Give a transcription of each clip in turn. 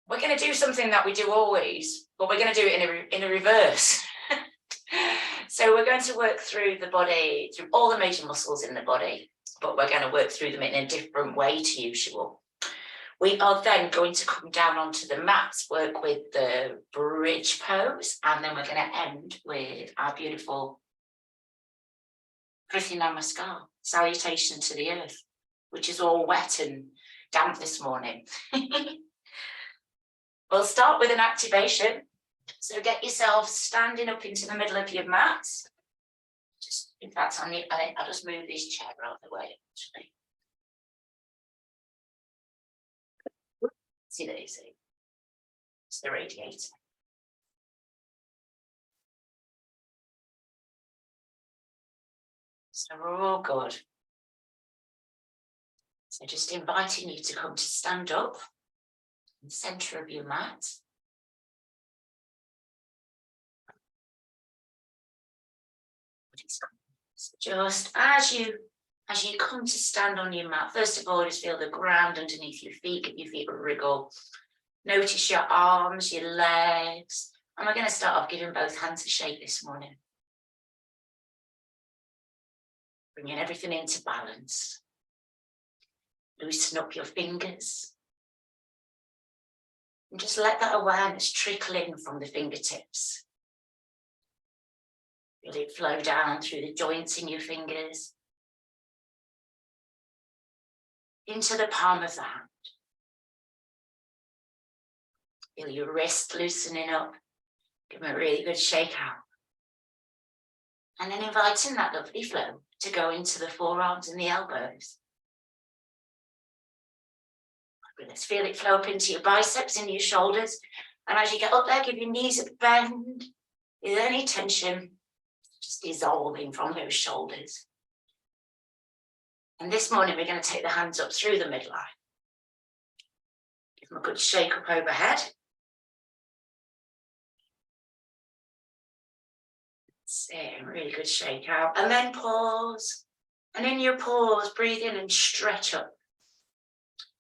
we're going to do something that we do always, but we're going to do it in a reverse. So we're going to work through the body, through all the major muscles in the body, but we're going to work through them in a different way to usual. We are then going to come down onto the mats, work with the bridge pose, and then we're going to end with our beautiful Krithi Namaskar, salutation to the earth, which is all wet and damp this morning. We'll start with an activation. So get yourself standing up into the middle of your mat. Just, in fact, I'll just move this chair out of the way, actually. See, there you see. It's the radiator. So we're all good. So just inviting you to come to stand up in the centre of your mat. So just as you come to stand on your mat, first of all, just feel the ground underneath your feet, give your feet a wriggle. Notice your arms, your legs. And we're going to start off giving both hands a shake this morning. Bringing everything into balance. Loosen up your fingers. And just let that awareness trickle in from the fingertips. Feel it flow down through the joints in your fingers. Into the palm of the hand. Feel your wrist loosening up. Give them a really good shake out. And then inviting that lovely flow to go into the forearms and the elbows. Let's feel it flow up into your biceps and your shoulders. And as you get up there, give your knees a bend. With any tension, just dissolving from those shoulders. And this morning, we're going to take the hands up through the midline. Give them a good shake up overhead. That's it, really good shake out. And then pause. And in your pause, breathe in and stretch up.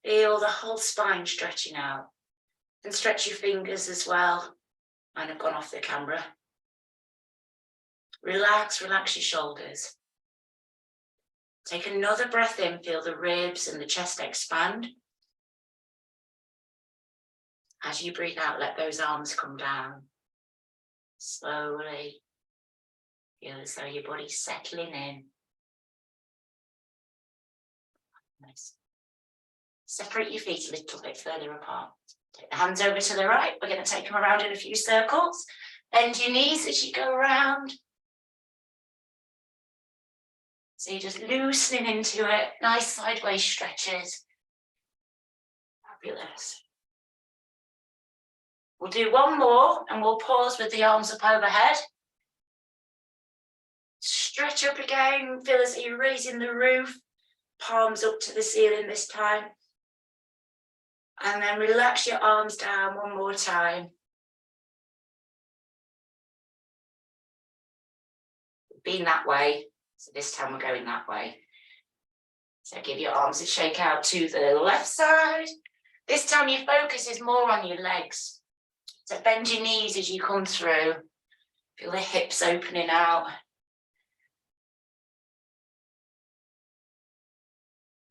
Feel the whole spine stretching out. And stretch your fingers as well. Mine have gone off the camera. Relax your shoulders. Take another breath in, feel the ribs and the chest expand. As you breathe out, let those arms come down. Slowly. Feel as though your body's settling in. Nice. Separate your feet a little bit further apart. Take the hands over to the right. We're going to take them around in a few circles. Bend your knees as you go around. So you're just loosening into it. Nice sideways stretches. Fabulous. We'll do one more and we'll pause with the arms up overhead. Stretch up again. Feel as you're raising the roof. Palms up to the ceiling this time. And then relax your arms down one more time. Been that way. So this time we're going that way. So give your arms a shake out to the left side. This time your focus is more on your legs. So bend your knees as you come through. Feel the hips opening out.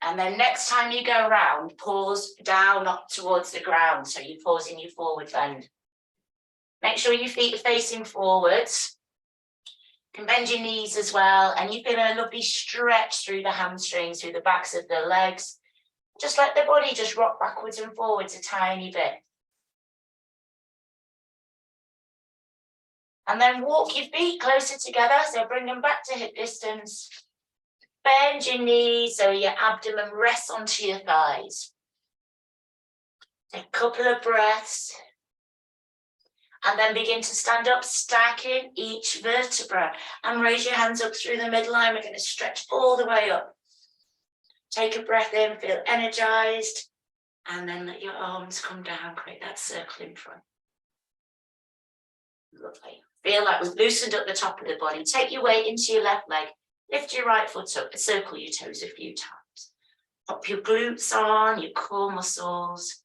And then next time you go around, pause down up towards the ground. So you're pausing your forward bend. Make sure your feet are facing forwards. You can bend your knees as well. And you feel a lovely stretch through the hamstrings, through the backs of the legs. Just let the body just rock backwards and forwards a tiny bit. And then walk your feet closer together. So bring them back to hip distance. Bend your knees so your abdomen rests onto your thighs. Take a couple of breaths. And then begin to stand up, stacking each vertebra. And raise your hands up through the midline. We're going to stretch all the way up. Take a breath in, feel energized. And then let your arms come down, create that circle in front. Lovely. Feel like we've loosened up the top of the body. Take your weight into your left leg. Lift your right foot up, circle your toes a few times. Pop your glutes on, your core muscles.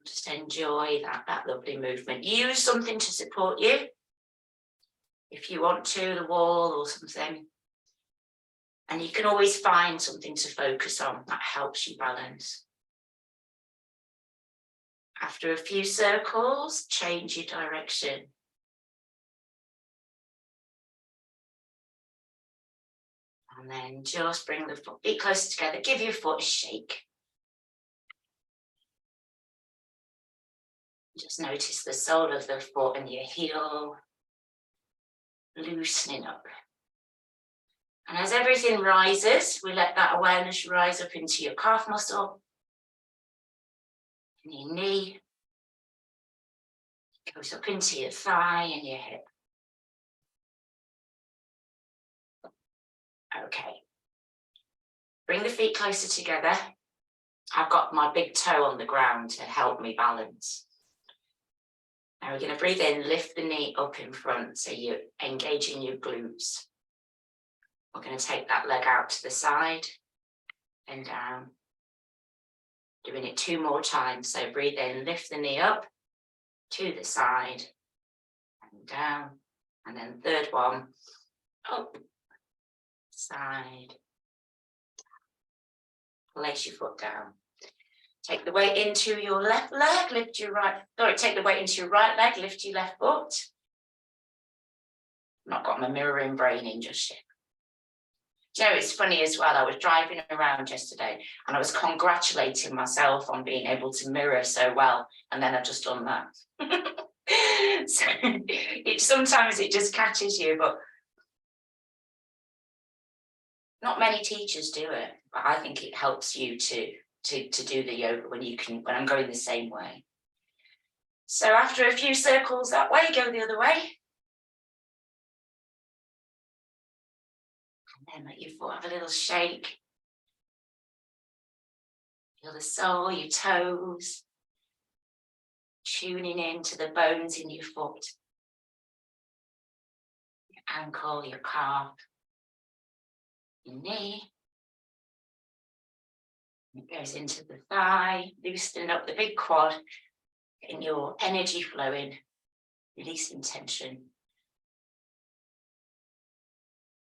Just enjoy that lovely movement. Use something to support you. If you want to, the wall or something. And you can always find something to focus on that helps you balance. After a few circles, change your direction. And then just bring the feet closer together. Give your foot a shake. Just notice the sole of the foot and your heel loosening up. And as everything rises, we let that awareness rise up into your calf muscle, and your knee, goes up into your thigh and your hip. Okay. Bring the feet closer together. I've got my big toe on the ground to help me balance. Now we're going to breathe in, lift the knee up in front so you're engaging your glutes. We're going to take that leg out to the side and down. Doing it 2 more times. So breathe in, lift the knee up to the side and down. And then third one, up, side, place your foot down. Take the weight into your left leg, lift your right, take the weight into your right leg, lift your left foot. Not got my mirroring brain in just yet. Do you know, it's funny as well, I was driving around yesterday and I was congratulating myself on being able to mirror so well, and then I've just done that. So sometimes it just catches you, but not many teachers do it, but I think it helps you to do the yoga when I'm going the same way. So after a few circles that way, go the other way. And then let your foot have a little shake. Feel the sole, your toes, tuning into the bones in your foot, your ankle, your calf, your knee. It goes into the thigh, loosening up the big quad, getting your energy flowing, releasing tension.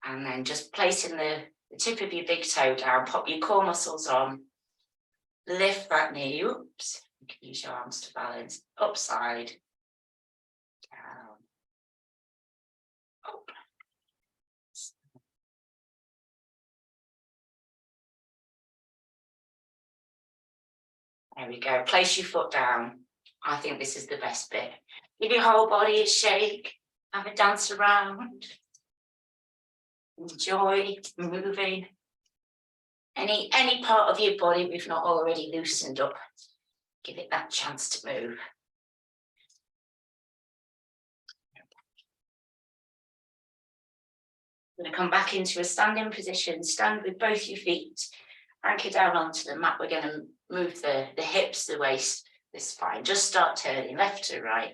And then just placing the tip of your big toe down, pop your core muscles on, lift that knee, oops, you can use your arms to balance, upside, down, up. There we go, place your foot down. I think this is the best bit. Give your whole body a shake, have a dance around. Enjoy moving. Any part of your body we've not already loosened up, give it that chance to move. I'm going to come back into a standing position. Stand with both your feet, anchor down onto the mat. We're going to move the hips, the waist, the spine. Just start turning left to right.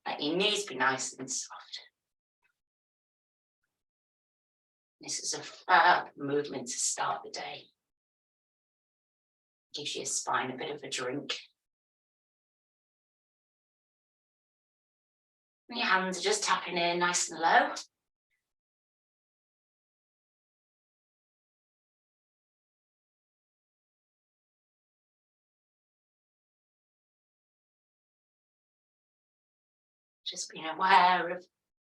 Let your knees be nice and soft. This is a fab movement to start the day. Gives your spine a bit of a drink. And your hands are just tapping in nice and low. Just being aware of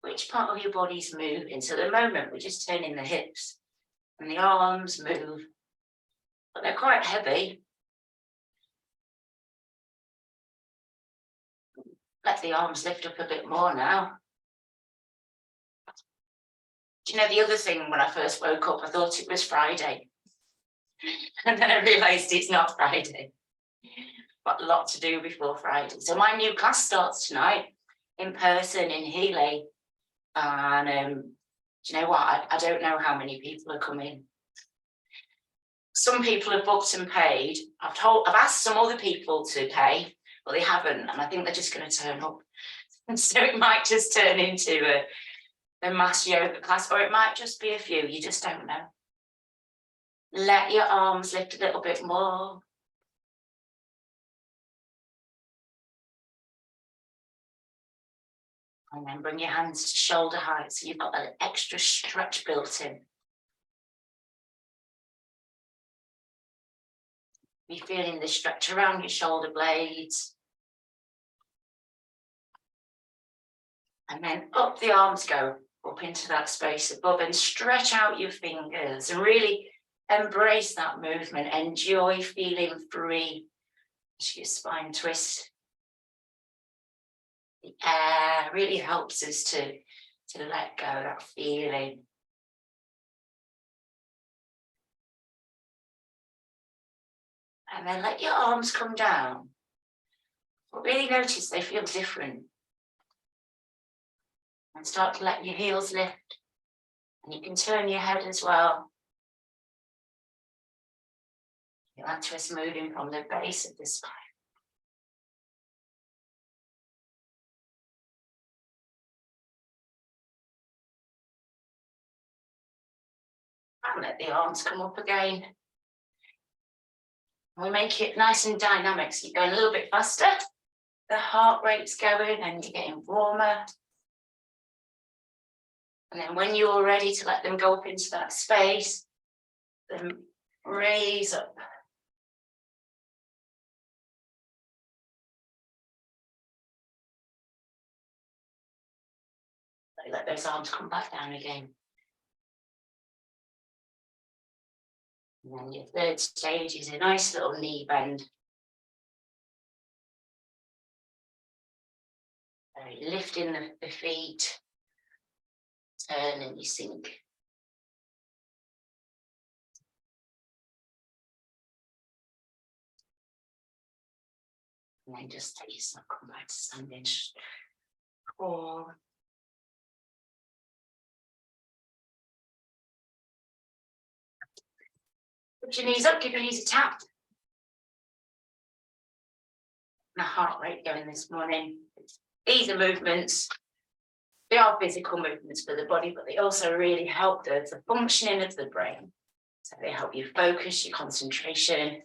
which part of your body's moving. So at the moment, we're just turning the hips and the arms move, but they're quite heavy. Let the arms lift up a bit more now. Do you know the other thing, when I first woke up, I thought it was Friday. And then I realised it's not Friday. Got a lot to do before Friday. So my new class starts tonight in person in Healy. And do you know what? I don't know how many people are coming. Some people have booked and paid. I've asked some other people to pay, but they haven't, and I think they're just going to turn up. And so it might just turn into a mass yoga class, or it might just be a few. You just don't know. Let your arms lift a little bit more. And then bring your hands to shoulder height, so you've got that extra stretch built in. You're feeling the stretch around your shoulder blades. And then up the arms go, up into that space above, and stretch out your fingers and really embrace that movement. Enjoy feeling free as your spine twists. The air really helps us to let go of that feeling. And then let your arms come down. But really notice they feel different. And start to let your heels lift. And you can turn your head as well. Feel that twist moving from the base of the spine. And let the arms come up again. We make it nice and dynamic, so you're going a little bit faster. The heart rate's going and you're getting warmer. And then when you're ready to let them go up into that space, then raise up. Let those arms come back down again. And then your third stage is a nice little knee bend. Lifting the feet, turn and you sink. And then just take yourself, come back to standing. Or put your knees up, give your knees a tap. And a heart rate going this morning. These are movements. They are physical movements for the body, but they also really help the functioning of the brain. So they help you focus, your concentration.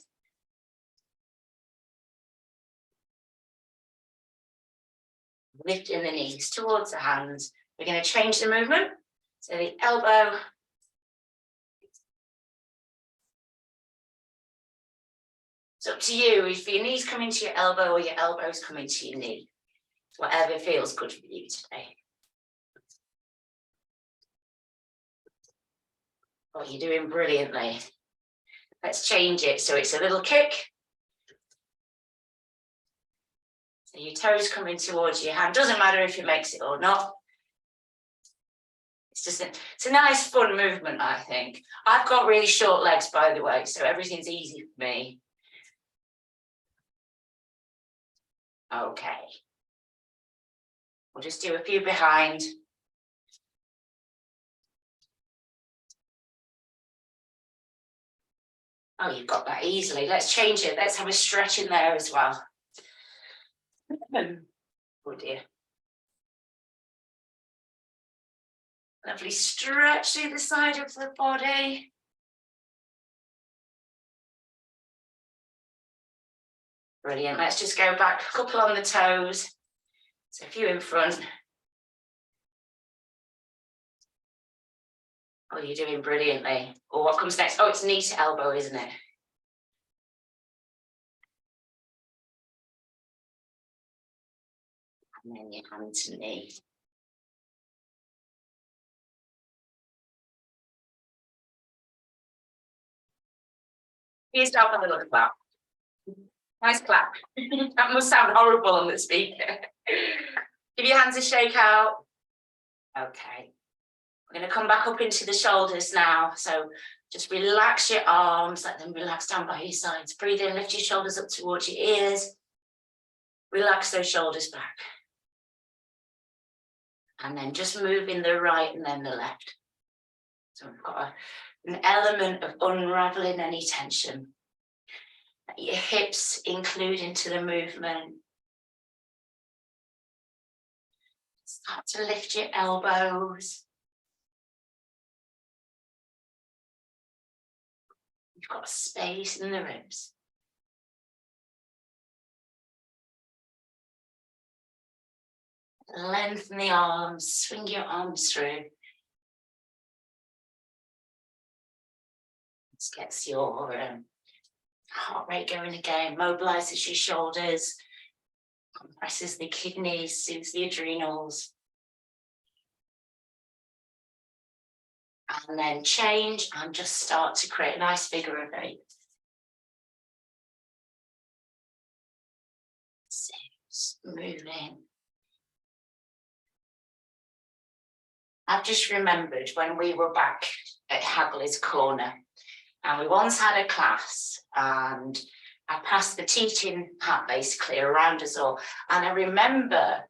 Lifting the knees towards the hands. We're going to change the movement. So the elbow. It's up to you if your knees come into your elbow or your elbows come into your knee. Whatever feels good for you today. Oh, you're doing brilliantly. Let's change it so it's a little kick. So your toes coming towards your hand. Doesn't matter if it makes it or not. It's a nice fun movement, I think. I've got really short legs, by the way, so everything's easy for me. Okay. We'll just do a few behind. Oh, you've got that easily. Let's change it. Let's have a stretch in there as well. Oh dear. Lovely stretch through the side of the body. Brilliant. Let's just go back, a couple on the toes. So a few in front. Oh, you're doing brilliantly. Oh, what comes next? Oh, it's knee to elbow, isn't it? And then your hand to knee. Here's yourself a little clap. Nice clap. That must sound horrible on the speaker. Give your hands a shake out. Okay. We're going to come back up into the shoulders now. So just relax your arms, let them relax down by your sides. Breathe in, lift your shoulders up towards your ears. Relax those shoulders back. And then just move in the right and then the left. So we've got an element of unraveling any tension. Let your hips include into the movement. Start to lift your elbows. You've got space in the ribs. Lengthen the arms, swing your arms through. This gets your heart rate going again, mobilizes your shoulders, compresses the kidneys, soothes the adrenals. And then change and just start to create a nice figure of 8. 6, moving. I've just remembered when we were back at Hagley's Corner, and we once had a class, and I passed the teaching hat basically around us all. And I remember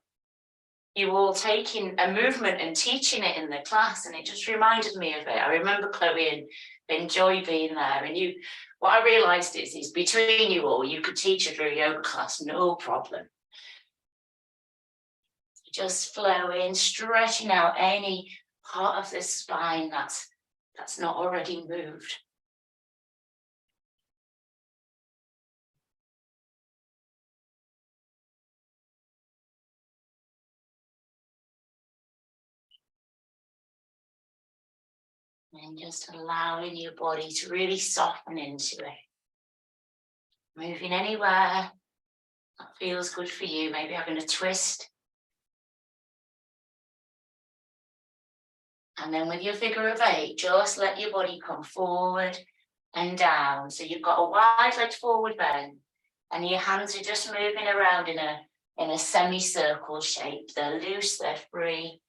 you all taking a movement and teaching it in the class, and it just reminded me of it. I remember Chloe and Joy being there, and you. What I realised is between you all, you could teach a Drew yoga class, no problem. Just flowing, stretching out any part of the spine that's not already moved. And just allowing your body to really soften into it. Moving anywhere that feels good for you, maybe having a twist. And then with your figure of 8, just let your body come forward and down. So you've got a wide-legged forward bend, and your hands are just moving around in a semicircle shape. They're loose, they're free.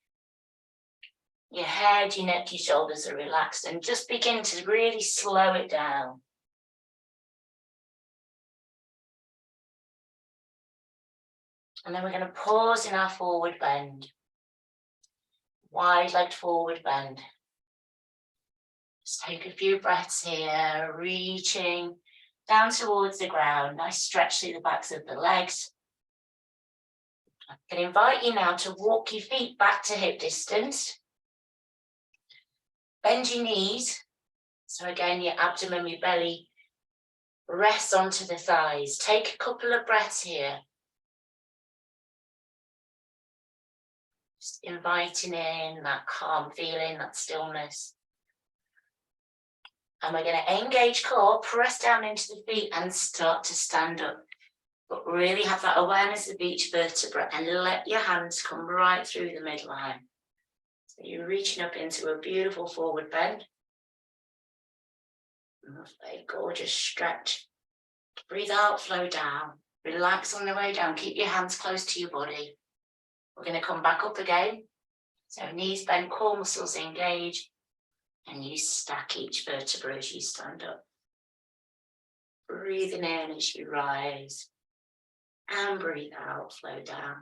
Your head, your neck, your shoulders are relaxed, and just begin to really slow it down. And then we're going to pause in our forward bend. Wide-legged forward bend. Just take a few breaths here, reaching down towards the ground. Nice stretch through the backs of the legs. I can invite you now to walk your feet back to hip distance. Bend your knees. So again, your abdomen, your belly rests onto the thighs. Take a couple of breaths here. Just inviting in that calm feeling, that stillness. And we're going to engage core, press down into the feet and start to stand up. But really have that awareness of each vertebra and let your hands come right through the midline. So you're reaching up into a beautiful forward bend. Lovely, gorgeous stretch. Breathe out, flow down. Relax on the way down. Keep your hands close to your body. We're going to come back up again. So knees bend, core muscles engage. And you stack each vertebra as you stand up. Breathing in as you rise. And breathe out, flow down.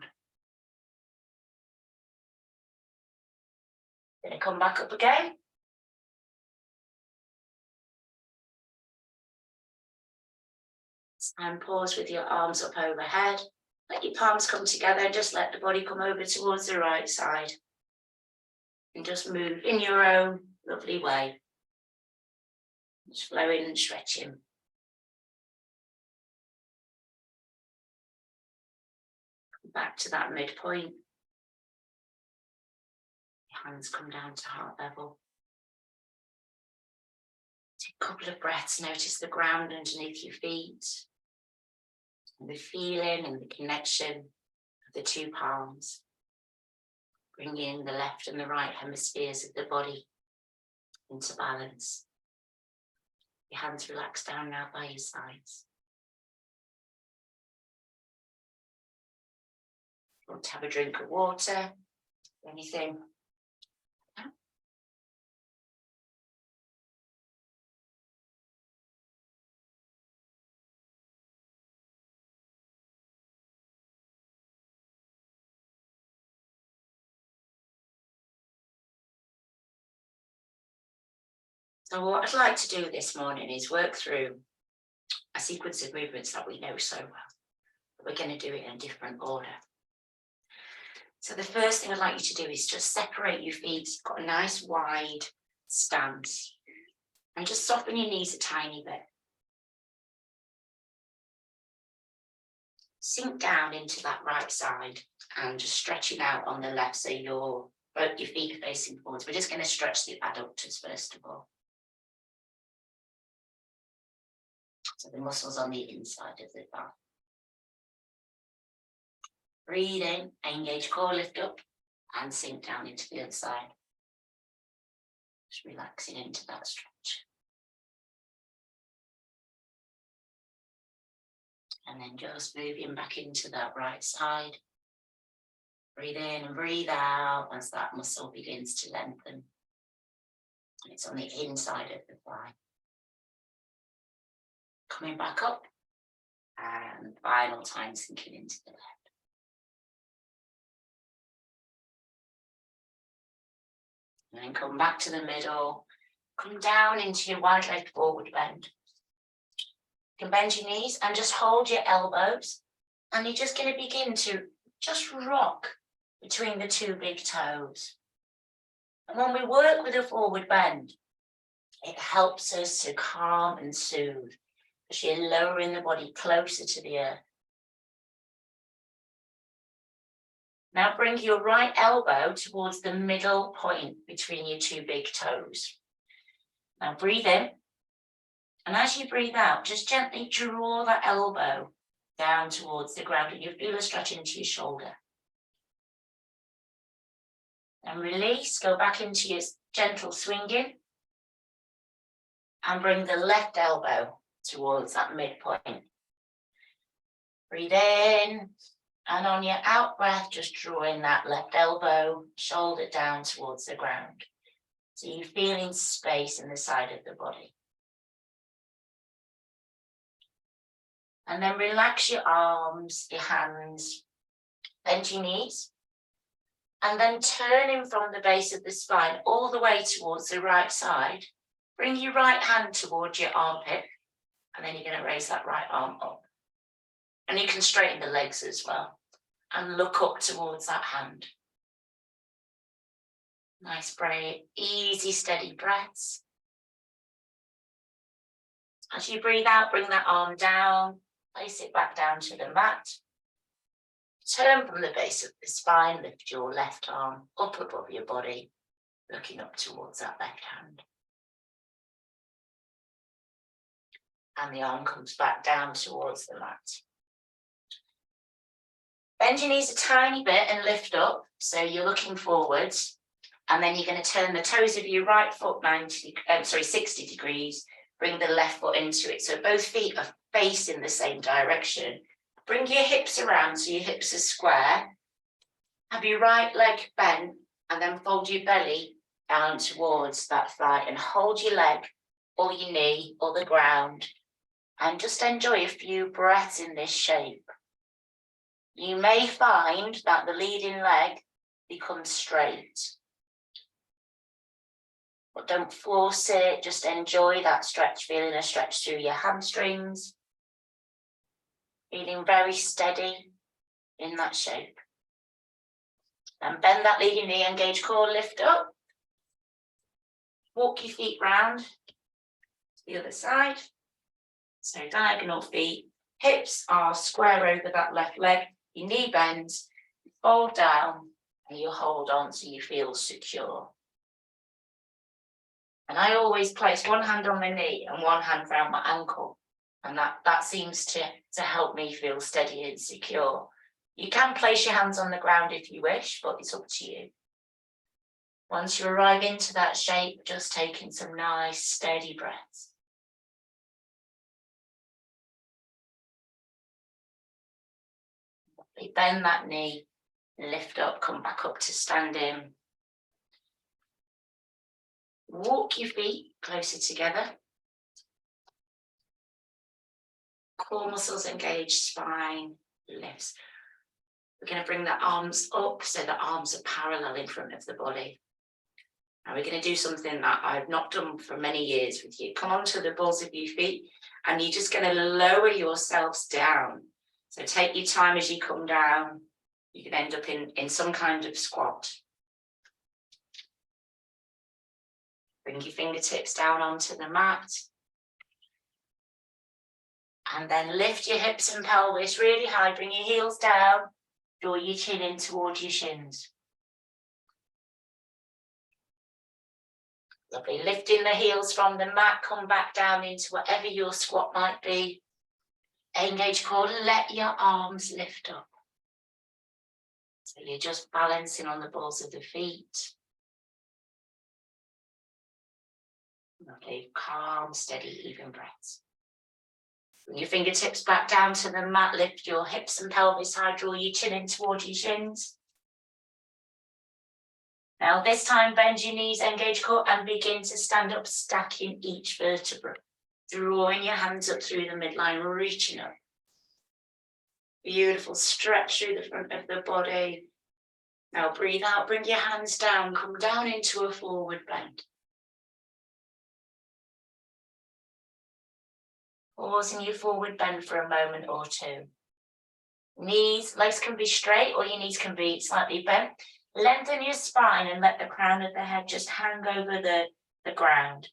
Going to come back up again. And pause with your arms up overhead. Let your palms come together and just let the body come over towards the right side. And just move in your own lovely way. Just flowing and stretching. Back to that midpoint. Your hands come down to heart level. Take a couple of breaths. Notice the ground underneath your feet. And the feeling and the connection of the two palms. Bring in the left and the right hemispheres of the body into balance. Your hands relax down now by your sides. If you want to have a drink of water, anything. So what I'd like to do this morning is work through a sequence of movements that we know so well. But we're going to do it in a different order. So the first thing I'd like you to do is just separate your feet. You've got a nice wide stance. And just soften your knees a tiny bit. Sink down into that right side And just stretching out on the left, so both your feet are facing forwards. We're just going to stretch the adductors first of all. So the muscles on the inside of the thigh. Breathe in, engage core, lift up, and sink down into the other side. Just relaxing into that stretch. And then just moving back into that right side. Breathe in and breathe out as that muscle begins to lengthen. And it's on the inside of the thigh. Coming back up. And final time sinking into the left. And then come back to the middle. Come down into your wide leg forward bend. You can bend your knees and just hold your elbows. And you're just going to begin to just rock between the two big toes. And when we work with a forward bend, it helps us to calm and soothe, because you're lowering the body closer to the earth. Now bring your right elbow towards the middle point between your two big toes. Now breathe in. And as you breathe out, just gently draw that elbow down towards the ground, and you feel a stretch into your shoulder. And release, go back into your gentle swinging. And bring the left elbow towards that midpoint. Breathe in. And on your out breath, just drawing that left elbow, shoulder down towards the ground. So you're feeling space in the side of the body. And then relax your arms, your hands, bend your knees. And then turning from the base of the spine all the way towards the right side. Bring your right hand towards your armpit. And then you're going to raise that right arm up. And you can straighten the legs as well. And look up towards that hand. Nice, brave, easy, steady breaths. As you breathe out, bring that arm down. Place it back down to the mat. Turn from the base of the spine. Lift your left arm up above your body. Looking up towards that left hand. And the arm comes back down towards the mat. Bend your knees a tiny bit and lift up, so you're looking forwards. And then you're going to turn the toes of your right foot 60 degrees. Bring the left foot into it. So both feet are facing the same direction. Bring your hips around so your hips are square. Have your right leg bent and then fold your belly down towards that thigh and hold your leg or your knee or the ground. And just enjoy a few breaths in this shape. You may find that the leading leg becomes straight. But don't force it, just enjoy that stretch, feeling a stretch through your hamstrings. Feeling very steady in that shape. And bend that leading knee, engage core, lift up. Walk your feet round to the other side. So diagonal feet, hips are square over that left leg. Your knee bends, fold down, and you hold on so you feel secure. And I always place one hand on my knee and one hand around my ankle. And that seems to help me feel steady and secure. You can place your hands on the ground if you wish, but it's up to you. Once you arrive into that shape, just taking some nice steady breaths. Bend that knee, lift up, come back up to standing. Walk your feet closer together. Core muscles engaged, spine lifts. We're going to bring the arms up so the arms are parallel in front of the body. Now we're going to do something that I've not done for many years with you. Come onto the balls of your feet and you're just going to lower yourselves down. So take your time as you come down. You can end up in some kind of squat. Bring your fingertips down onto the mat. And then lift your hips and pelvis really high. Bring your heels down. Draw your chin in towards your shins. Lovely. Lifting the heels from the mat, come back down into whatever your squat might be. Engage core, let your arms lift up. So you're just balancing on the balls of the feet. Lovely, calm, steady, even breaths. Bring your fingertips back down to the mat, lift your hips and pelvis high, draw your chin in towards your shins. Now this time bend your knees, engage core and begin to stand up, stacking each vertebra. Drawing your hands up through the midline, reaching up. Beautiful, stretch through the front of the body. Now breathe out, bring your hands down, come down into a forward bend. Pause in your forward bend for a moment or two. Legs can be straight or your knees can be slightly bent. Lengthen your spine and let the crown of the head just hang over the ground.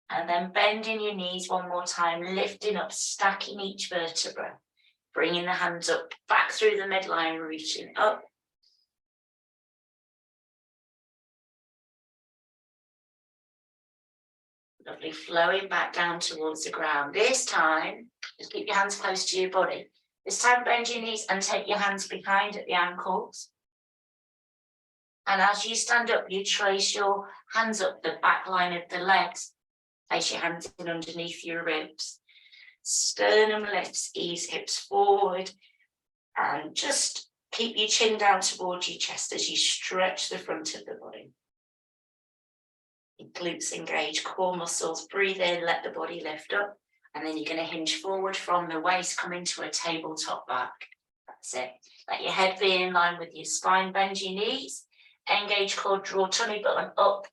And then bending your knees one more time, lifting up, stacking each vertebra. Bringing the hands up, back through the midline, reaching up. Lovely, flowing back down towards the ground. This time, just keep your hands close to your body. This time, bend your knees and take your hands behind at the ankles. And as you stand up, you trace your hands up the back line of the legs. Place your hands in underneath your ribs. Sternum lifts, ease hips forward. And just keep your chin down towards your chest as you stretch the front of the body. Your glutes engage, core muscles, breathe in, let the body lift up. And then you're going to hinge forward from the waist, come into a tabletop back. That's it. Let your head be in line with your spine, bend your knees. Engage core, draw tummy button up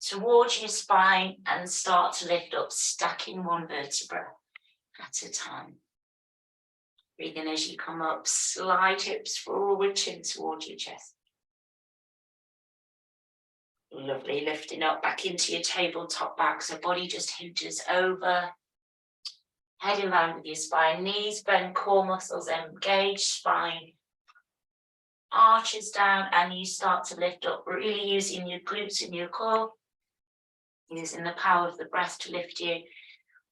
towards your spine and start to lift up, stacking one vertebra at a time. Breathe in as you come up, slide hips forward, chin towards your chest. Lovely, lifting up back into your tabletop back, so body just hinges over. Head in line with your spine, knees bend, core muscles engage, spine arches down, and you start to lift up, really using your glutes and your core, using the power of the breath to lift you.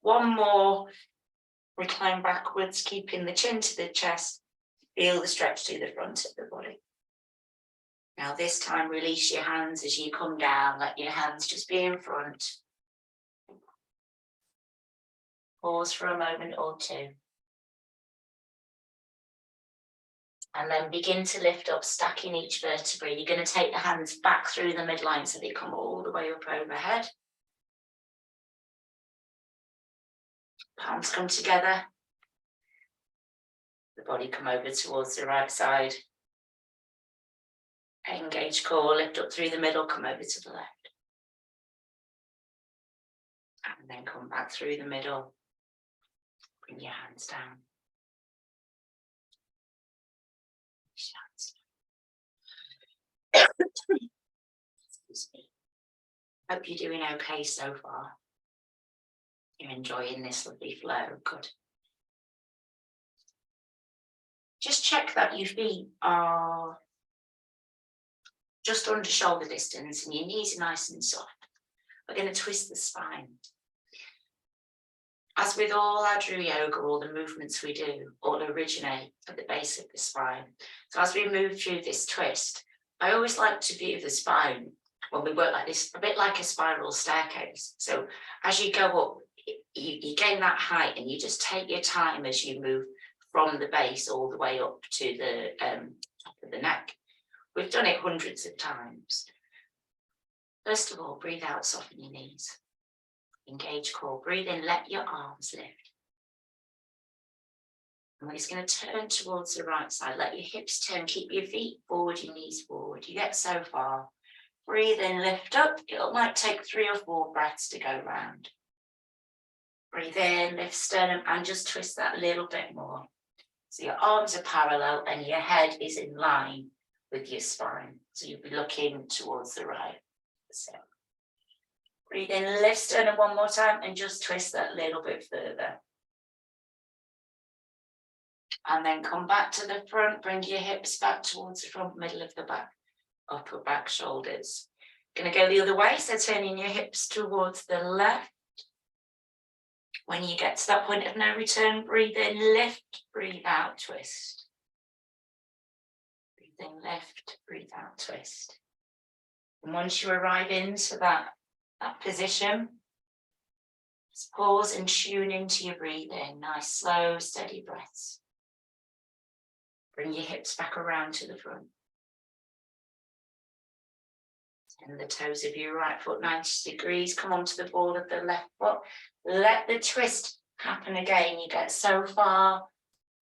One more, recline backwards, keeping the chin to the chest, feel the stretch to the front of the body. Now this time, release your hands as you come down, let your hands just be in front. Pause for a moment or two. And then begin to lift up, stacking each vertebra. You're going to take the hands back through the midline so they come all the way up overhead. Palms come together. The body come over towards the right side. Engage core, lift up through the middle, come over to the left. And then come back through the middle. Bring your hands down. Excuse me. Hope you're doing okay so far. You're enjoying this lovely flow. Good. Just check that your feet are just under shoulder distance and your knees are nice and soft. We're going to twist the spine. As with all our Drew Yoga, all the movements we do all originate at the base of the spine. So as we move through this twist, I always like to view the spine when we work like this, a bit like a spiral staircase. So as you go up, you gain that height and you just take your time as you move from the base all the way up to the top of the neck. We've done it hundreds of times. First of all, breathe out, soften your knees. Engage core, breathe in, let your arms lift. And we're just going to turn towards the right side, let your hips turn, keep your feet forward, your knees forward. You get so far. Breathe in, lift up. It might take 3 or 4 breaths to go round. Breathe in, lift sternum and just twist that little bit more. So your arms are parallel and your head is in line with your spine. So you'll be looking towards the right. So breathe in, lift sternum one more time and just twist that little bit further. And then come back to the front, bring your hips back towards the front, middle of the back, upper back, shoulders. Going to go the other way, so turning your hips towards the left. When you get to that point of no return, breathe in, lift, breathe out, twist. Breathe in, lift, breathe out, twist. And once you arrive into that position, just pause and tune into your breathing. Nice, slow, steady breaths. Bring your hips back around to the front. And the toes of your right foot 90 degrees. Come onto the ball of the left foot. Let the twist happen again. You get so far.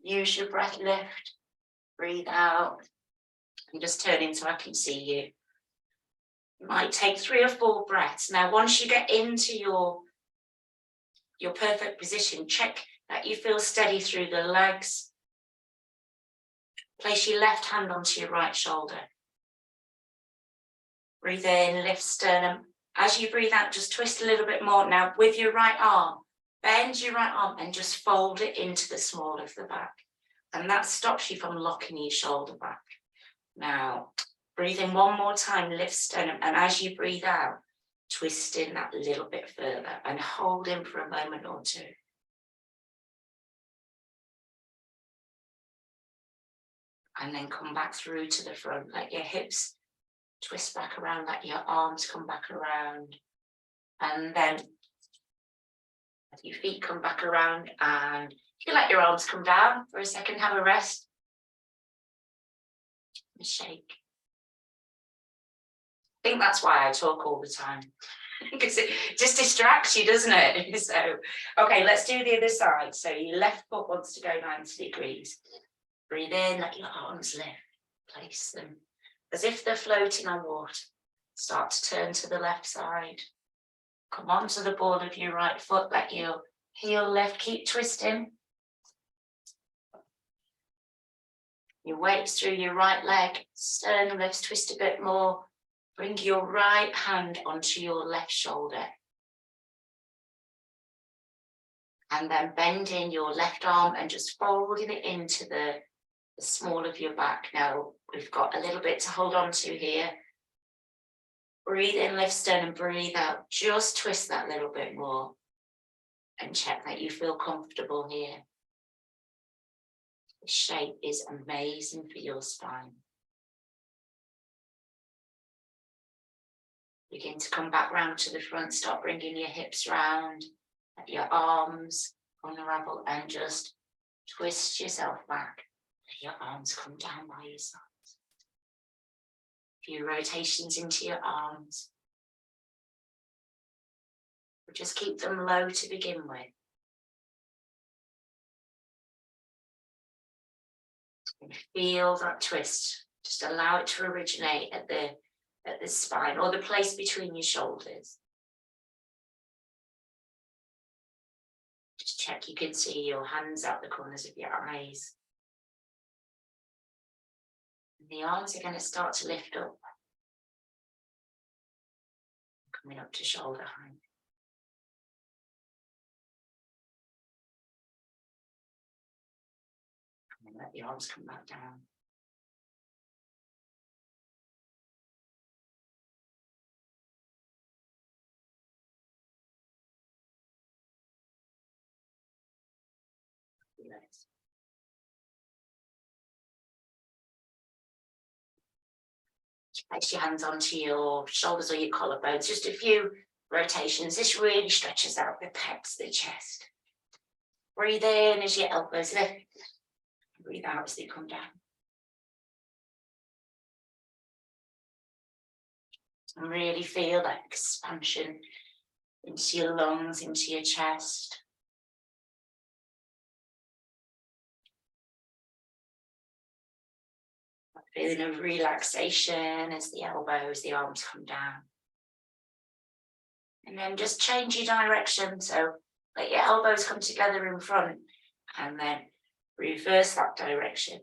Use your breath, lift. Breathe out. And just turn in so I can see you. You might take 3 or 4 breaths. Now, once you get into your perfect position, check that you feel steady through the legs. Place your left hand onto your right shoulder. Breathe in, lift sternum. As you breathe out, just twist a little bit more. Now, with your right arm, bend your right arm and just fold it into the small of the back. And that stops you from locking your shoulder back. Now, breathe in one more time, lift sternum. And as you breathe out, twist in that little bit further and hold in for a moment or two. And then come back through to the front. Let your hips twist back around, let your arms come back around. And then let your feet come back around, and you can let your arms come down for a second, have a rest. And shake. I think that's why I talk all the time. Because it just distracts you, doesn't it? So, okay, let's do the other side. So your left foot wants to go 90 degrees. Breathe in, let your arms lift. Place them as if they're floating on water. Start to turn to the left side. Come onto the ball of your right foot. Let your heel lift. Keep twisting. Your weight's through your right leg. Sternum lifts, twist a bit more. Bring your right hand onto your left shoulder. And then bend in your left arm and just folding it into the small of your back. Now, we've got a little bit to hold on to here. Breathe in, lift sternum, breathe out. Just twist that little bit more and check that you feel comfortable here. The shape is amazing for your spine. Begin to come back round to the front. Start bringing your hips round. Let your arms unravel and just twist yourself back. Let your arms come down by your sides. A few rotations into your arms. Just keep them low to begin with. And feel that twist. Just allow it to originate at the spine or the place between your shoulders. Just check you can see your hands out the corners of your eyes. And the arms are going to start to lift up. Coming up to shoulder height. And let the arms come back down. Relax. Place your hands onto your shoulders or your collarbones. Just a few rotations. This really stretches out the pecs, the chest. Breathe in as your elbows lift. Breathe out as they come down. And really feel that expansion into your lungs, into your chest. Feeling of relaxation as the elbows, the arms come down. And then just change your direction. So let your elbows come together in front and then reverse that direction.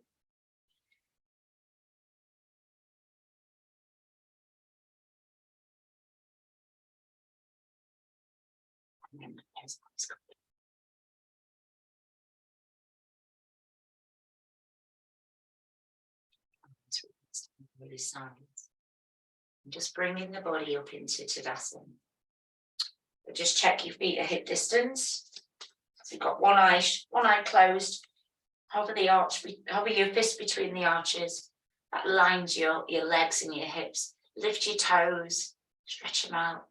And then both sides. And just bringing the body up into Tadasana. But just check your feet at hip distance. So you've got one eye closed. Hover your fist between the arches. That lines your legs and your hips. Lift your toes, stretch them out.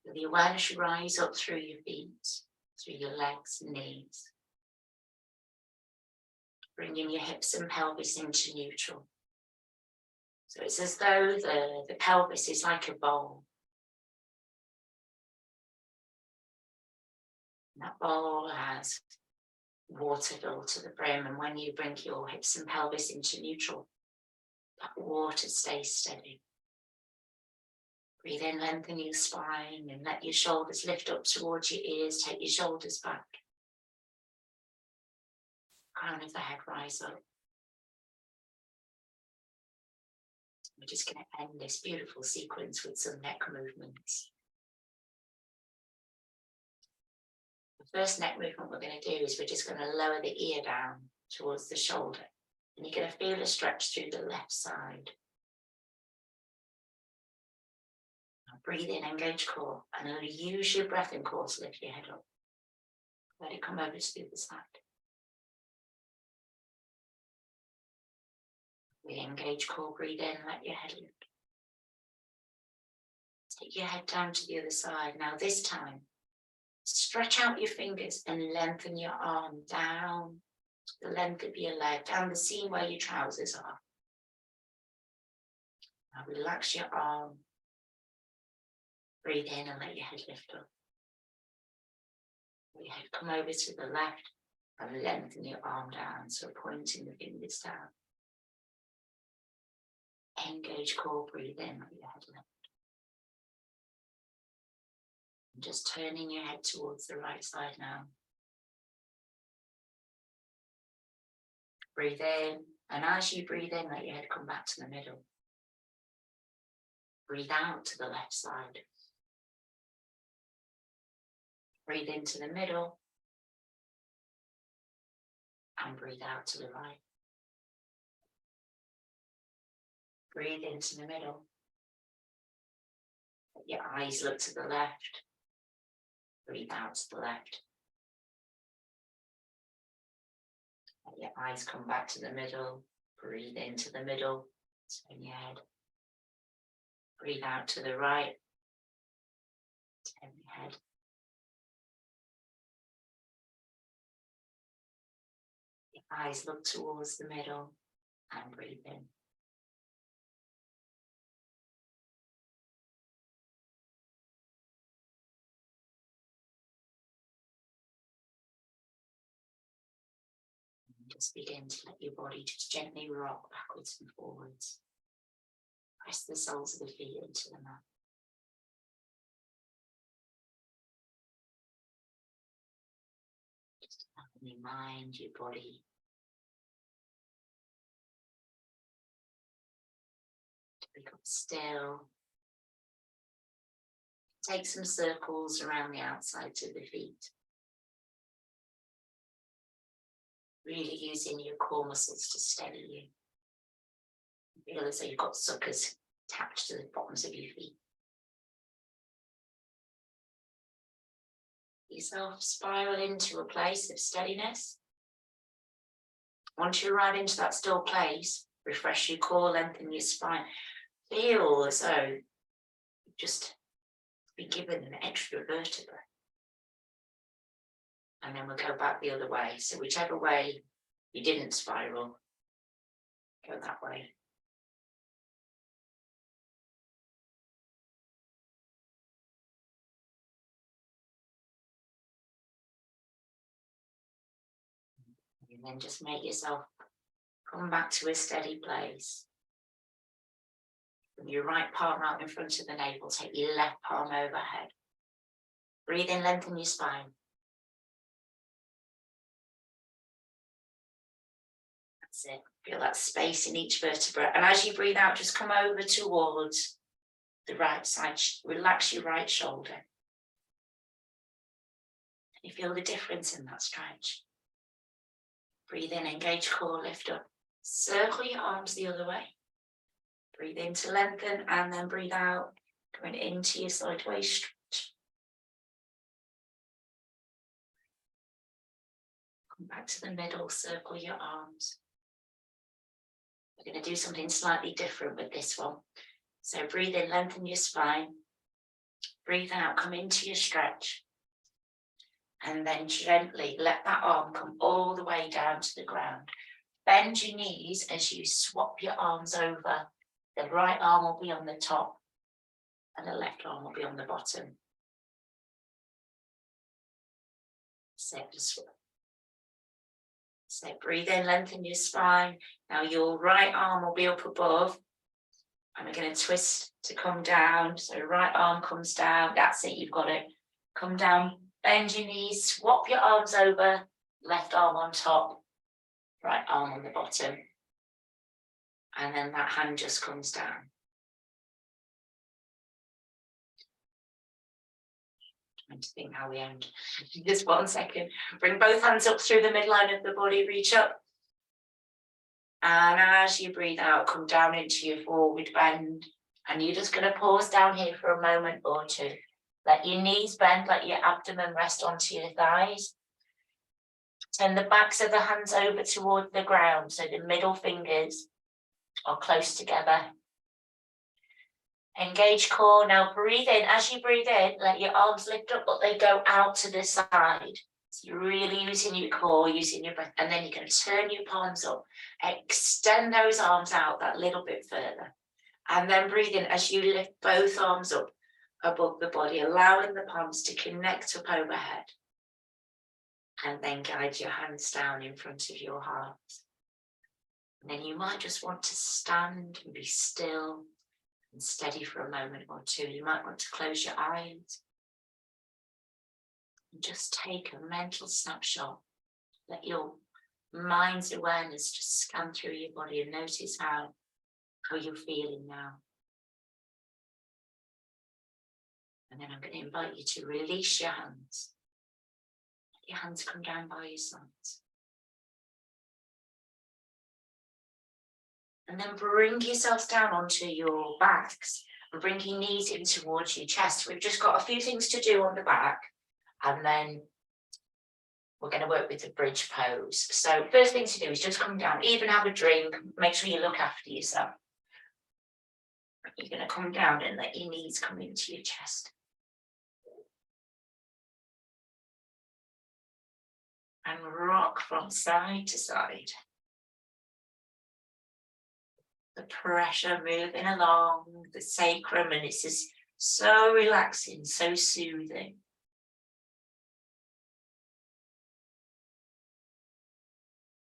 With the awareness, you rise up through your feet, through your legs and knees. Bringing your hips and pelvis into neutral. So it's as though the pelvis is like a bowl. And that bowl has water filled to the brim, and when you bring your hips and pelvis into neutral, that water stays steady. Breathe in, lengthen your spine, and let your shoulders lift up towards your ears. Take your shoulders back. Crown of the head rise up. We're just going to end this beautiful sequence with some neck movements. The first neck movement we're going to do is we're just going to lower the ear down towards the shoulder. And you're going to feel a stretch through the left side. Now breathe in, engage core, and then use your breath and core to lift your head up. Let it come over to the other side. We engage core, breathe in, let your head lift. Take your head down to the other side. Now this time, stretch out your fingers and lengthen your arm down the length of your leg, down the seam where your trousers are. Now relax your arm. Breathe in and let your head lift up. Let your head come over to the left and lengthen your arm down, so pointing the fingers down. Engage core, breathe in, let your head lift. And just turning your head towards the right side now. Breathe in, and as you breathe in, let your head come back to the middle. Breathe out to the left side. Breathe into the middle. And breathe out to the right. Breathe into the middle. Let your eyes look to the left. Breathe out to the left. Let your eyes come back to the middle. Breathe into the middle. Turn your head. Breathe out to the right. Turn your head. Your eyes look towards the middle and breathe in. Just begin to let your body just gently rock backwards and forwards. Press the soles of the feet into the mat. Just allowing your mind, your body to become still. Take some circles around the outsides of the feet. Really using your core muscles to steady you. Feel as though you've got suckers attached to the bottoms of your feet. Yourself spiral into a place of steadiness. Once you arrive into that still place, refresh your core, lengthen your spine. Feel as though you've just been given an extra vertebra. And then we'll go back the other way. So whichever way you didn't spiral, go that way. And then just make yourself come back to a steady place. With your right palm out in front of the navel, take your left palm overhead. Breathe in, lengthen your spine. That's it. Feel that space in each vertebra. And as you breathe out, just come over towards the right side. Relax your right shoulder. And you feel the difference in that stretch. Breathe in, engage core, lift up. Circle your arms the other way. Breathe in to lengthen and then breathe out, going into your sideways stretch. Come back to the middle, circle your arms. We're going to do something slightly different with this one. So breathe in, lengthen your spine. Breathe out, come into your stretch. And then gently let that arm come all the way down to the ground. Bend your knees as you swap your arms over. The right arm will be on the top and the left arm will be on the bottom. So breathe in, lengthen your spine. Now your right arm will be up above. And we're going to twist to come down. So right arm comes down. That's it, you've got it. Come down, bend your knees, swap your arms over. Left arm on top, right arm on the bottom. And then that hand just comes down. Trying to think how we end. Just 1 second. Bring both hands up through the midline of the body, reach up. And as you breathe out, come down into your forward bend. And you're just going to pause down here for a moment or two. Let your knees bend, let your abdomen rest onto your thighs. Turn the backs of the hands over toward the ground, so the middle fingers are close together. Engage core. Now breathe in. As you breathe in, let your arms lift up, but they go out to the side. So you're really using your core, using your breath, and then you're going to turn your palms up. Extend those arms out that little bit further. And then breathe in as you lift both arms up above the body, allowing the palms to connect up overhead. And then guide your hands down in front of your heart. And then you might just want to stand and be still and steady for a moment or two. You might want to close your eyes and just take a mental snapshot. Let your mind's awareness just scan through your body and notice how you're feeling now. And then I'm going to invite you to release your hands. Let your hands come down by your sides. And then bring yourselves down onto your backs and bring your knees in towards your chest. We've just got a few things to do on the back, and then we're going to work with the bridge pose. So first thing to do is just come down, even have a drink, make sure you look after yourself. You're going to come down and let your knees come into your chest. And rock from side to side. The pressure moving along the sacrum, and it's just so relaxing, so soothing.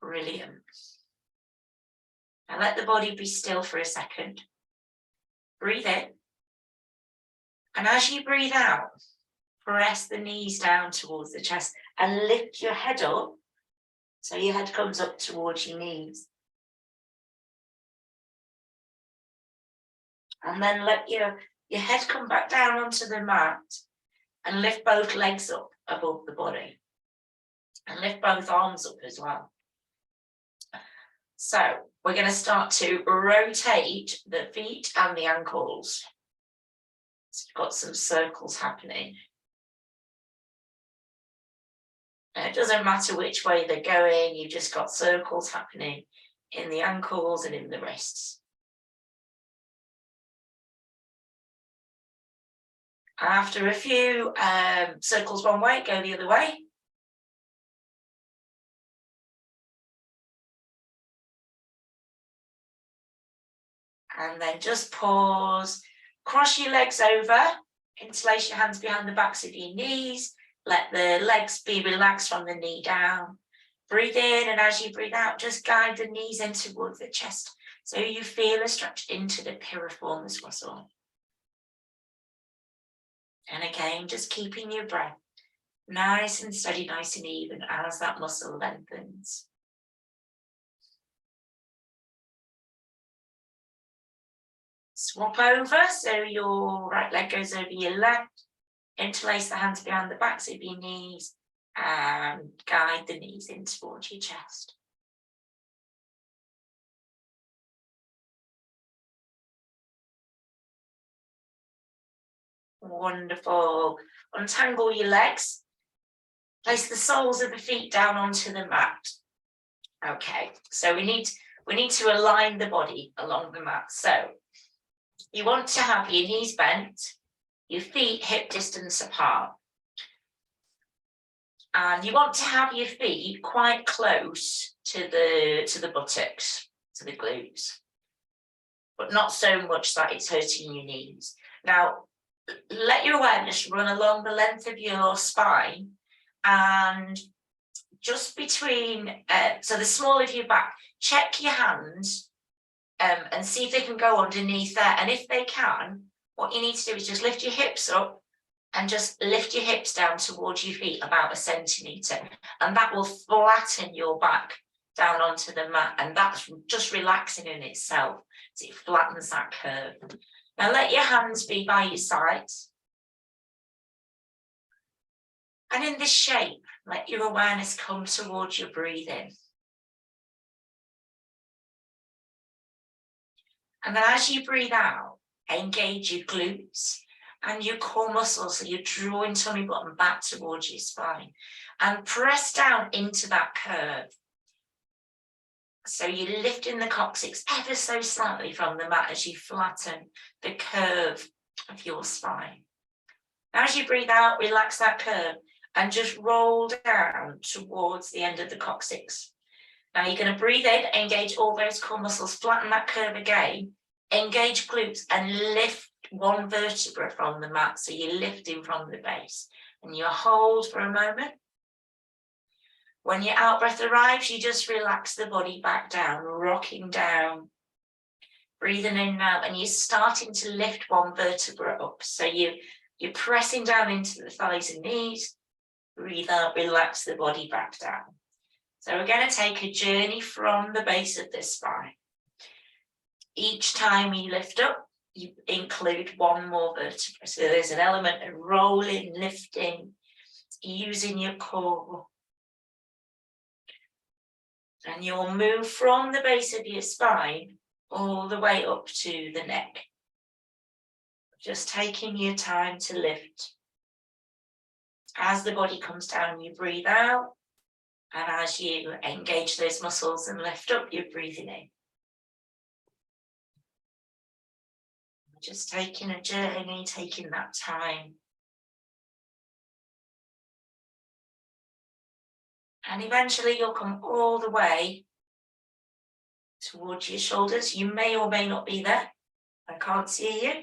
Brilliant. Now let the body be still for a second. Breathe in. And as you breathe out, press the knees down towards the chest and lift your head up so your head comes up towards your knees. And then let your head come back down onto the mat and lift both legs up above the body. And lift both arms up as well. So we're going to start to rotate the feet and the ankles. So you've got some circles happening. And it doesn't matter which way they're going, you've just got circles happening in the ankles and in the wrists. After a few circles one way, go the other way. And then just pause, cross your legs over, interlace your hands behind the backs of your knees, let the legs be relaxed from the knee down. Breathe in, and as you breathe out, just guide the knees in towards the chest so you feel a stretch into the piriformis muscle. And again, just keeping your breath nice and steady, nice and even as that muscle lengthens. Swap over, so your right leg goes over your left. Interlace the hands behind the backs of your knees and guide the knees in towards your chest. Wonderful. Untangle your legs. Place the soles of the feet down onto the mat. Okay, so we need to align the body along the mat. So you want to have your knees bent, your feet hip distance apart. And you want to have your feet quite close to the buttocks, to the glutes, but not so much that it's hurting your knees. Now, let your awareness run along the length of your spine and just between, so the small of your back, check your hands and see if they can go underneath there. And if they can, what you need to do is just lift your hips up and just lift your hips down towards your feet about 1 centimetre. And that will flatten your back down onto the mat. And that's just relaxing in itself. So it flattens that curve. Now let your hands be by your sides. And in this shape, let your awareness come towards your breathing. And then as you breathe out, engage your glutes and your core muscles, so you're drawing tummy button back towards your spine. And press down into that curve. So you're lifting the coccyx ever so slightly from the mat as you flatten the curve of your spine. Now as you breathe out, relax that curve and just roll down towards the end of the coccyx. Now you're going to breathe in, engage all those core muscles, flatten that curve again, engage glutes and lift one vertebra from the mat. So you're lifting from the base and you hold for a moment. When your out breath arrives, you just relax the body back down, rocking down, breathing in now, and you're starting to lift one vertebra up. So you're pressing down into the thighs and knees. Breathe out, relax the body back down. So we're going to take a journey from the base of the spine. Each time you lift up, you include one more vertebra. So there's an element of rolling, lifting, using your core. And you'll move from the base of your spine all the way up to the neck. Just taking your time to lift. As the body comes down, you breathe out. And as you engage those muscles and lift up, you're breathing in. Just taking a journey, taking that time. And eventually you'll come all the way towards your shoulders. You may or may not be there. I can't see you.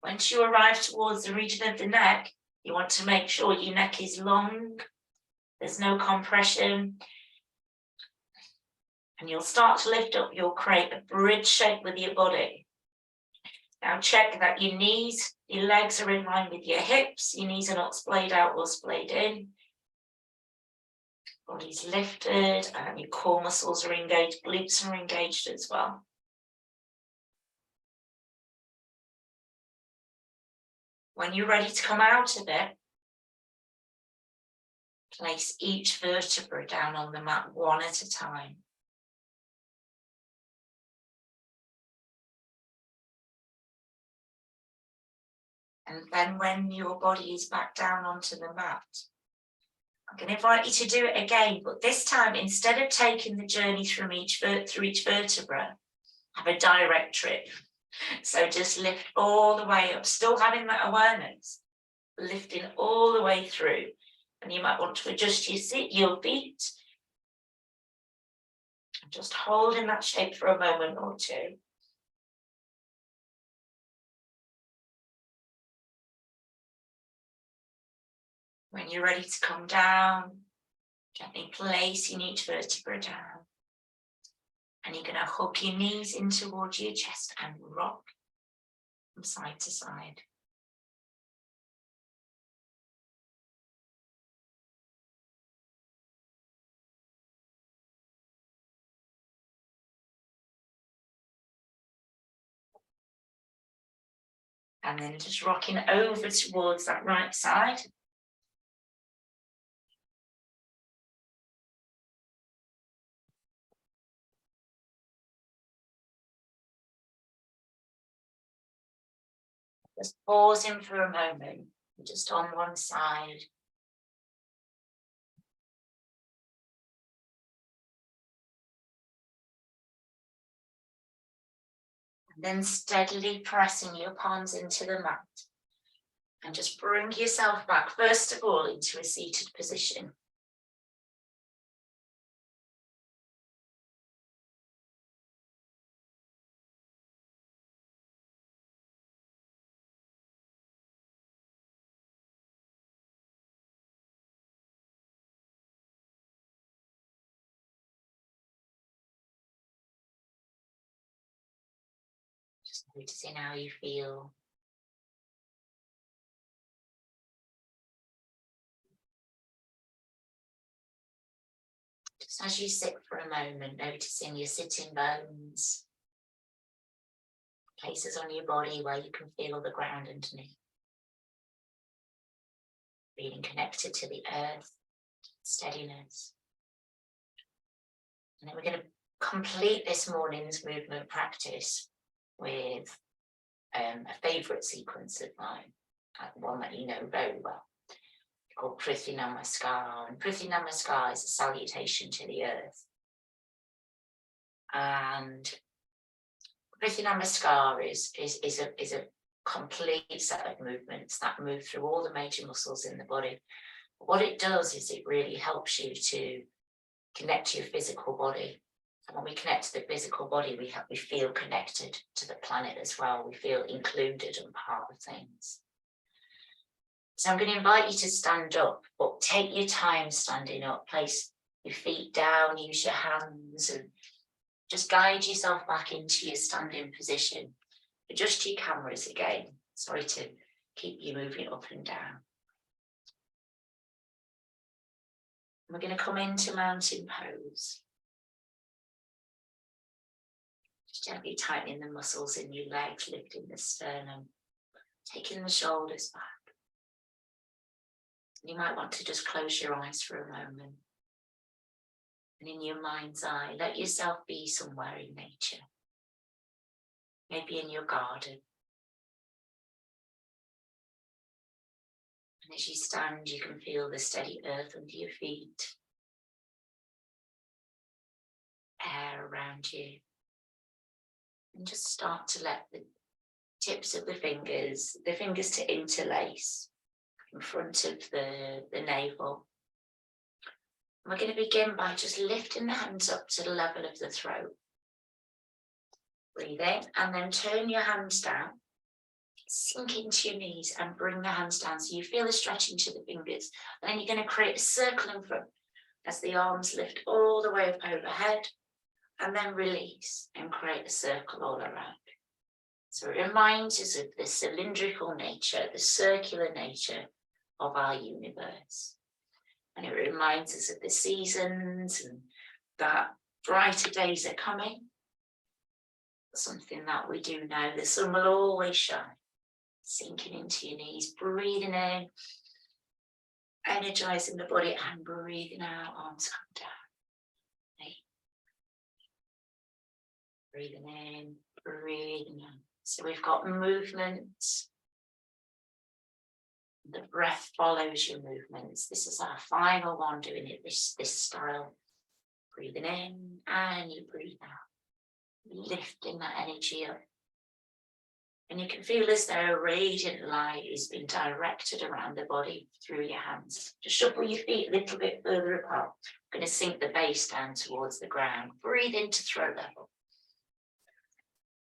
Once you arrive towards the region of the neck, you want to make sure your neck is long. There's no compression. And you'll start to lift up. You'll create a bridge shape with your body. Now check that your knees, your legs are in line with your hips. Your knees are not splayed out or splayed in. Body's lifted and your core muscles are engaged. Glutes are engaged as well. When you're ready to come out of it, place each vertebra down on the mat one at a time. And then when your body is back down onto the mat, I'm going to invite you to do it again, but this time, instead of taking the journey through each vertebra, have a direct trip. So just lift all the way up, still having that awareness, lifting all the way through. And you might want to adjust your feet. Just hold in that shape for a moment or two. When you're ready to come down, gently placing each vertebra down. And you're going to hook your knees in towards your chest and rock from side to side. And then just rocking over towards that right side. Just pausing for a moment, just on one side. And then steadily pressing your palms into the mat. And just bring yourself back, first of all, into a seated position. Just noticing how you feel. Just as you sit for a moment, noticing your sitting bones, places on your body where you can feel the ground underneath. Feeling connected to the earth, steadiness. And then we're going to complete this morning's movement practice with a favourite sequence of mine, one that you know very well, called Prithi Namaskar. And Prithi Namaskar is a salutation to the earth. And Prithi Namaskar is a complete set of movements that move through all the major muscles in the body. What it does is it really helps you to connect to your physical body. And when we connect to the physical body, we feel connected to the planet as well. We feel included and part of things. So I'm going to invite you to stand up, but take your time standing up. Place your feet down, use your hands, and just guide yourself back into your standing position. Adjust your cameras again. Sorry to keep you moving up and down. We're going to come into mountain pose. Just gently tightening the muscles in your legs, lifting the sternum, taking the shoulders back. You might want to just close your eyes for a moment. And in your mind's eye, let yourself be somewhere in nature. Maybe in your garden. And as you stand, you can feel the steady earth under your feet. Air around you. And just start to let the tips of the fingers to interlace in front of the navel. And we're going to begin by just lifting the hands up to the level of the throat. Breathe in and then turn your hands down. Sink into your knees and bring the hands down so you feel the stretching to the fingers. And then you're going to create a circle in front as the arms lift all the way up overhead and then release and create a circle all around. So it reminds us of the cylindrical nature, the circular nature of our universe. And it reminds us of the seasons and that brighter days are coming. Something that we do know, the sun will always shine. Sinking into your knees, breathing in, energizing the body and breathing out, arms come down. 8. Breathing in, breathing out. So we've got movements. The breath follows your movements. This is our final one doing it this style. Breathing in and you breathe out. Lifting that energy up. And you can feel as though a radiant light is being directed around the body through your hands. Just shuffle your feet a little bit further apart. I'm going to sink the base down towards the ground. Breathe into throat level.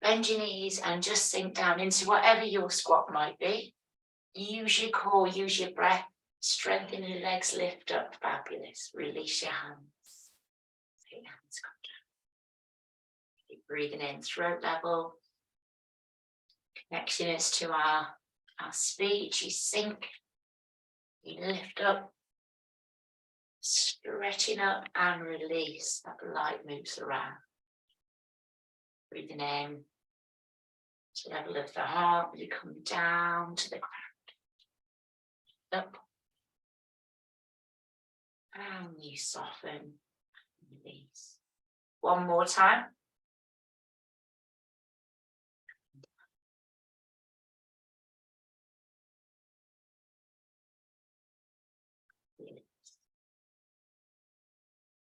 Bend your knees and just sink down into whatever your squat might be. Use your core, use your breath. Strengthen your legs, lift up. Fabulous. Release your hands. Let your hands come down. Keep breathing in throat level. Connecting us to our speech. You sink, you lift up, stretching up and release. That light moves around. Breathing in to the level of the heart, you come down to the ground. Up. And you soften and release. One more time.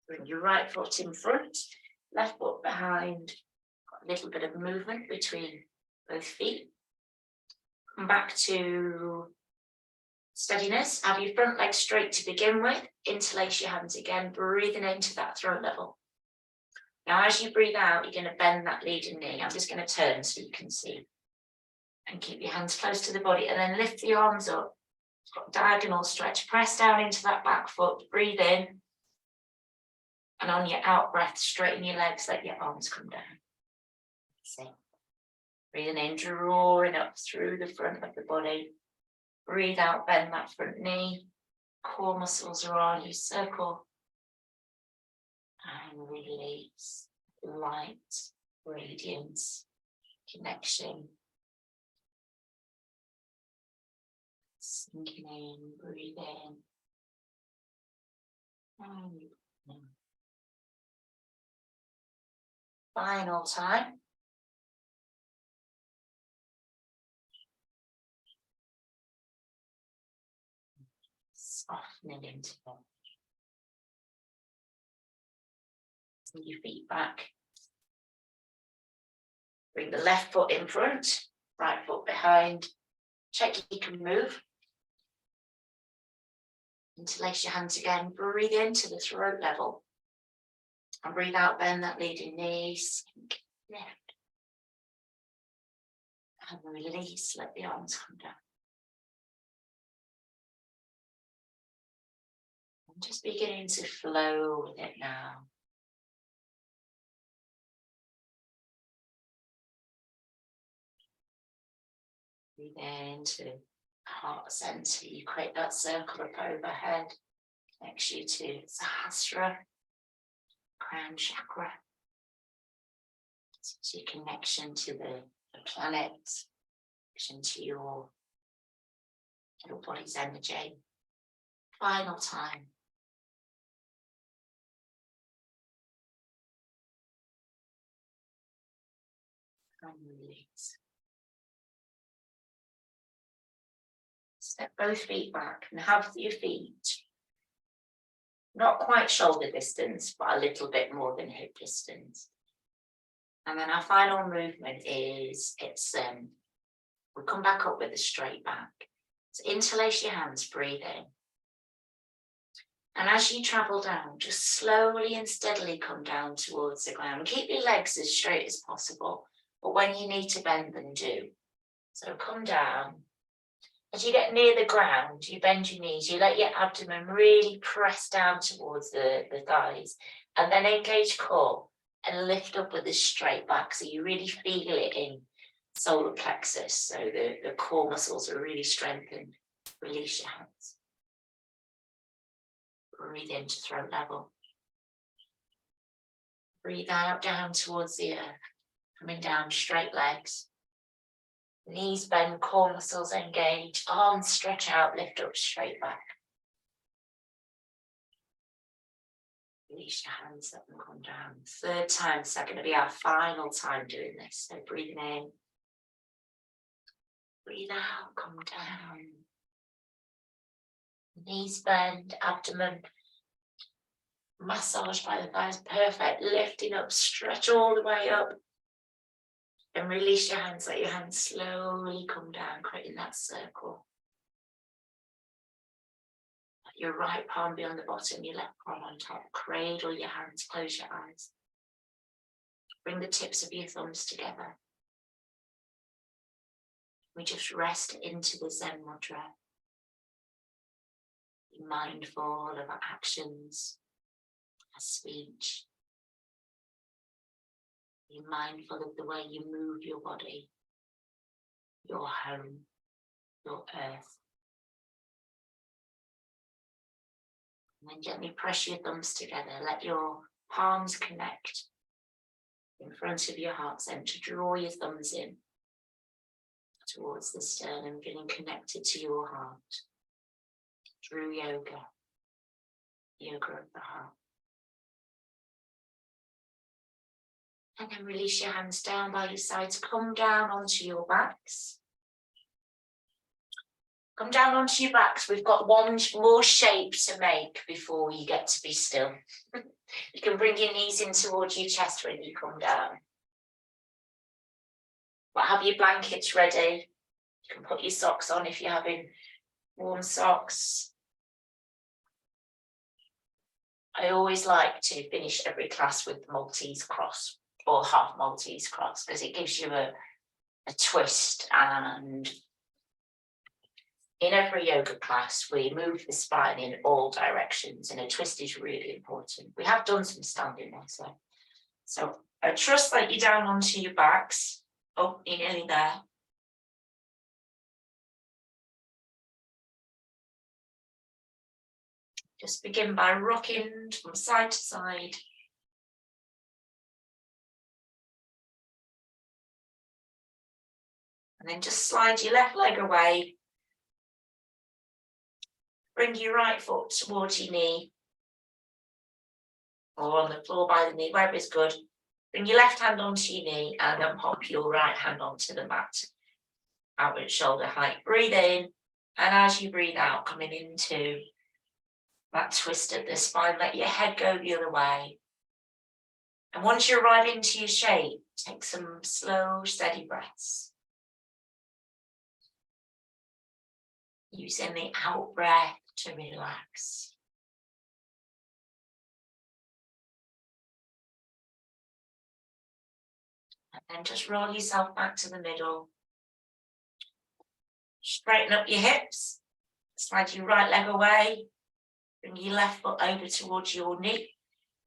Bring your right foot in front, left foot behind. Got a little bit of movement between both feet. Come back to steadiness. Have your front leg straight to begin with. Interlace your hands again, breathing into that throat level. Now, as you breathe out, you're going to bend that leading knee. I'm just going to turn so you can see. And keep your hands close to the body, and then lift the arms up. Got diagonal stretch. Press down into that back foot. Breathe in. And on your out breath, straighten your legs, let your arms come down. See. Breathing in, drawing up through the front of the body. Breathe out, bend that front knee. Core muscles are on, you circle. And release. Light, radiance, connection. Sinking in, breathe in. And final time. Softening into it. Send your feet back. Bring the left foot in front, right foot behind. Check you can move. Interlace your hands again. Breathe into the throat level. And breathe out, bend that leading knee. Sink, lift. And release, let the arms come down. I'm just beginning to flow with it now. Breathe into heart center. You create that circle up overhead. Connects you to Sahasrara, crown chakra. It's your connection to the planet, connection to your body's energy. Final time. And release. Step both feet back and have your feet not quite shoulder distance, but a little bit more than hip distance. And then our final movement is, we'll come back up with a straight back. So interlace your hands, breathe in. And as you travel down, just slowly and steadily come down towards the ground. Keep your legs as straight as possible, but when you need to bend them, do. So come down. As you get near the ground, you bend your knees, you let your abdomen really press down towards the thighs, and then engage core and lift up with a straight back, so you really feel it in solar plexus, so the core muscles are really strengthened. Release your hands. Breathe into throat level. Breathe out, down towards the earth, coming down, straight legs. Knees bend, core muscles engage, arms stretch out, lift up, straight back. Release your hands, let them come down. Third time, so that's going to be our final time doing this. So breathing in. Breathe out, come down. Knees bend, abdomen massage by the thighs, perfect. Lifting up, stretch all the way up. And release your hands, let your hands slowly come down, creating that circle. Let your right palm be on the bottom, your left palm on top. Cradle your hands, close your eyes. Bring the tips of your thumbs together. We just rest into the Zen mudra. Be mindful of our actions, our speech. Be mindful of the way you move your body, your home, your earth. And then gently press your thumbs together. Let your palms connect in front of your heart center. Draw your thumbs in towards the sternum, getting connected to your heart. Through yoga, yoga of the heart. And then release your hands down by your sides. Come down onto your backs. Come down onto your backs. We've got one more shape to make before you get to be still. You can bring your knees in towards your chest when you come down. But have your blankets ready. You can put your socks on if you're having warm socks. I always like to finish every class with the Maltese cross or half Maltese cross because it gives you a twist. And in every yoga class, we move the spine in all directions, and a twist is really important. We have done some standing ones though. So I trust that you're down onto your backs. Oh, you're nearly there. Just begin by rocking from side to side. And then just slide your left leg away. Bring your right foot towards your knee. Or on the floor by the knee, wherever is good. Bring your left hand onto your knee and then pop your right hand onto the mat. Outward shoulder height. Breathe in. And as you breathe out, coming into that twist of the spine, let your head go the other way. And once you arrive into your shape, take some slow, steady breaths. Using the out breath to relax. And then just roll yourself back to the middle. Straighten up your hips. Slide your right leg away. Bring your left foot over towards your knee.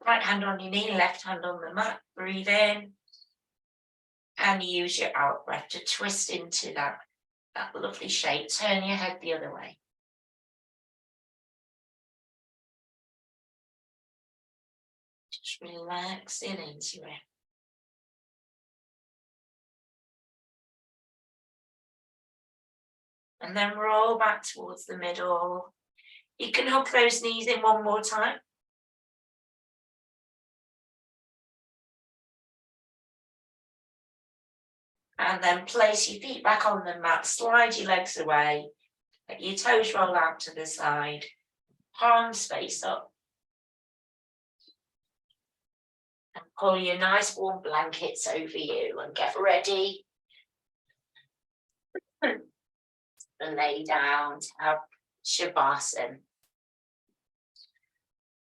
Right hand on your knee, left hand on the mat. Breathe in. And use your out breath to twist into that lovely shape. Turn your head the other way. Just relaxing into it. And then roll back towards the middle. You can hug those knees in one more time. And then place your feet back on the mat. Slide your legs away. Let your toes roll out to the side. Palms face up. And pull your nice warm blankets over you and get ready. And lay down to have Shavasana.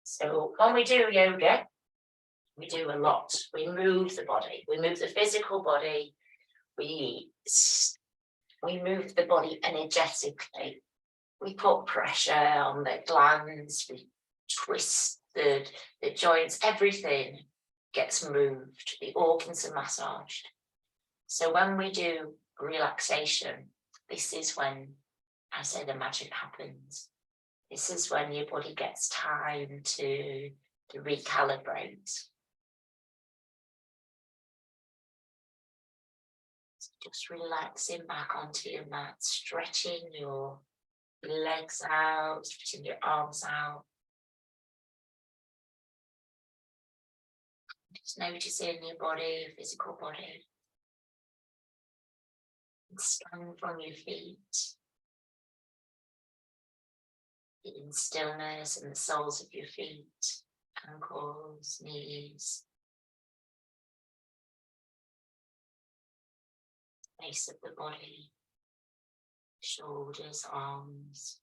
So when we do yoga, we do a lot. We move the body. We move the physical body. We move the body energetically. We put pressure on the glands. We twist the joints. Everything gets moved. The organs are massaged. So when we do relaxation, this is when I say the magic happens. This is when your body gets time to recalibrate. So just relaxing back onto your mat, stretching your legs out, stretching your arms out. Just noticing your body, physical body. And stand from your feet. In stillness in the soles of your feet, ankles, knees, base of the body, shoulders, arms.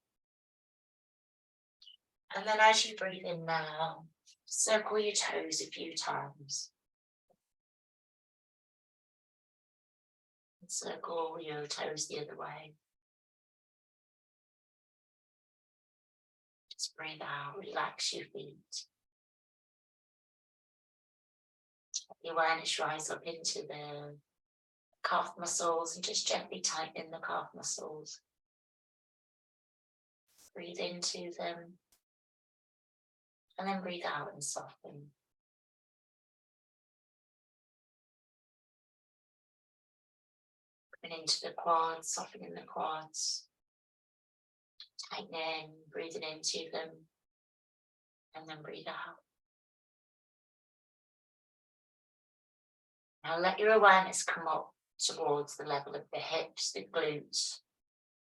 And then as you breathe in now, circle your toes a few times. And circle your toes the other way. Just breathe out, relax your feet. Let the awareness rise up into the calf muscles and just gently tighten the calf muscles. Breathe into them and then breathe out and soften. Coming into the quads, softening the quads. Tightening, breathing into them, and then breathe out. Now let your awareness come up towards the level of the hips, the glutes,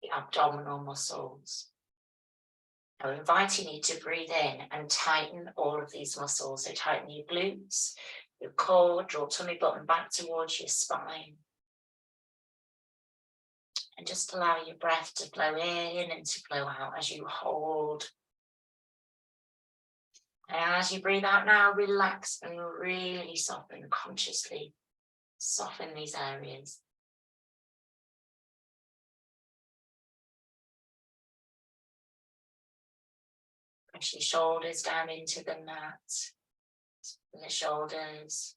the abdominal muscles. I'm inviting you to breathe in and tighten all of these muscles. So tighten your glutes, your core, draw tummy button back towards your spine. And just allow your breath to flow in and to flow out as you hold. And as you breathe out now, relax and really soften consciously. Soften these areas. Press your shoulders down into the mat. Soften the shoulders.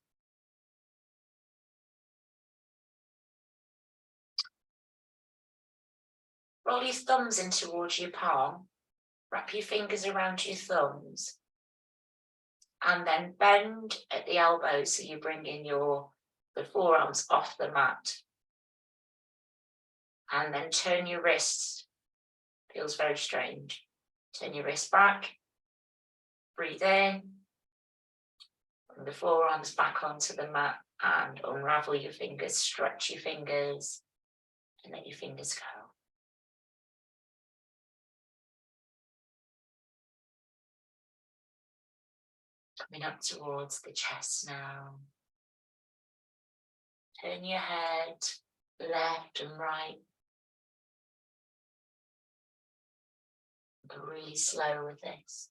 Roll your thumbs in towards your palm. Wrap your fingers around your thumbs. And then bend at the elbows so you bring in the forearms off the mat. And then turn your wrists. Feels very strange. Turn your wrist back. Breathe in. Bring the forearms back onto the mat and unravel your fingers. Stretch your fingers and let your fingers go. Coming up towards the chest now. Turn your head left and right. Go really slow with this.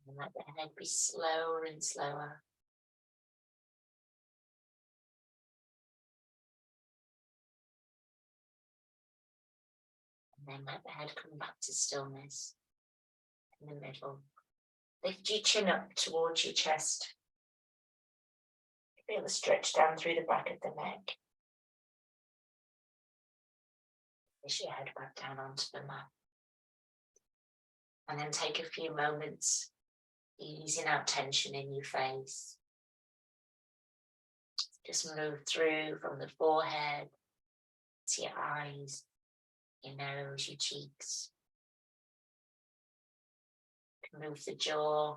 And let the head be slower and slower. And then let the head come back to stillness in the middle. Lift your chin up towards your chest. Feel the stretch down through the back of the neck. Push your head back down onto the mat. And then take a few moments easing out tension in your face. Just move through from the forehead to your eyes, your nose, your cheeks. Move the jaw.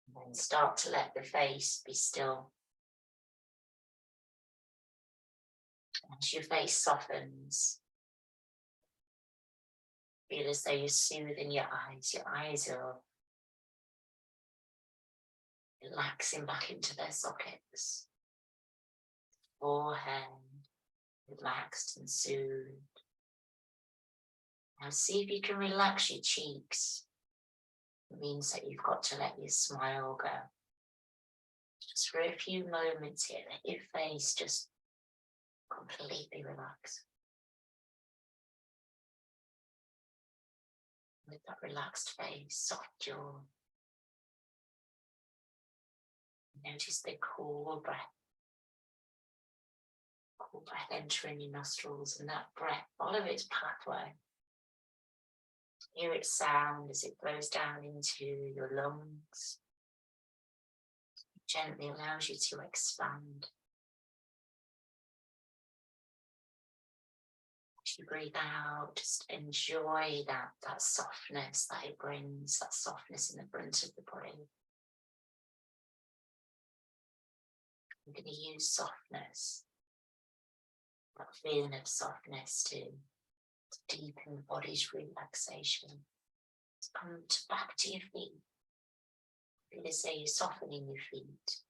And then start to let the face be still. As your face softens, feel as though you're soothing your eyes. Your eyes are relaxing back into their sockets. Forehead relaxed and soothed. Now see if you can relax your cheeks. It means that you've got to let your smile go. Just for a few moments here, let your face just completely relax. With that relaxed face, soft jaw. Notice the cool breath. Cool breath entering your nostrils, and that breath, follow its pathway. Hear its sound as it flows down into your lungs. It gently allows you to expand. As you breathe out, just enjoy that softness that it brings, that softness in the front of the body. I'm going to use softness, that feeling of softness to deepen the body's relaxation. Come back to your feet. Feel as though you're softening your feet,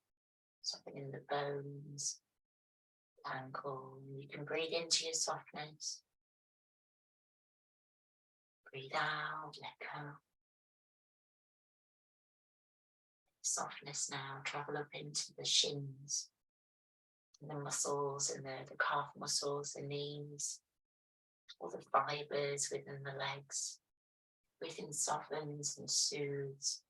softening the bones, ankle. You can breathe into your softness. Breathe out, let go. Softness now, travel up into the shins, and the muscles and the calf muscles, the knees, all the fibers within the legs. Everything softens and soothes.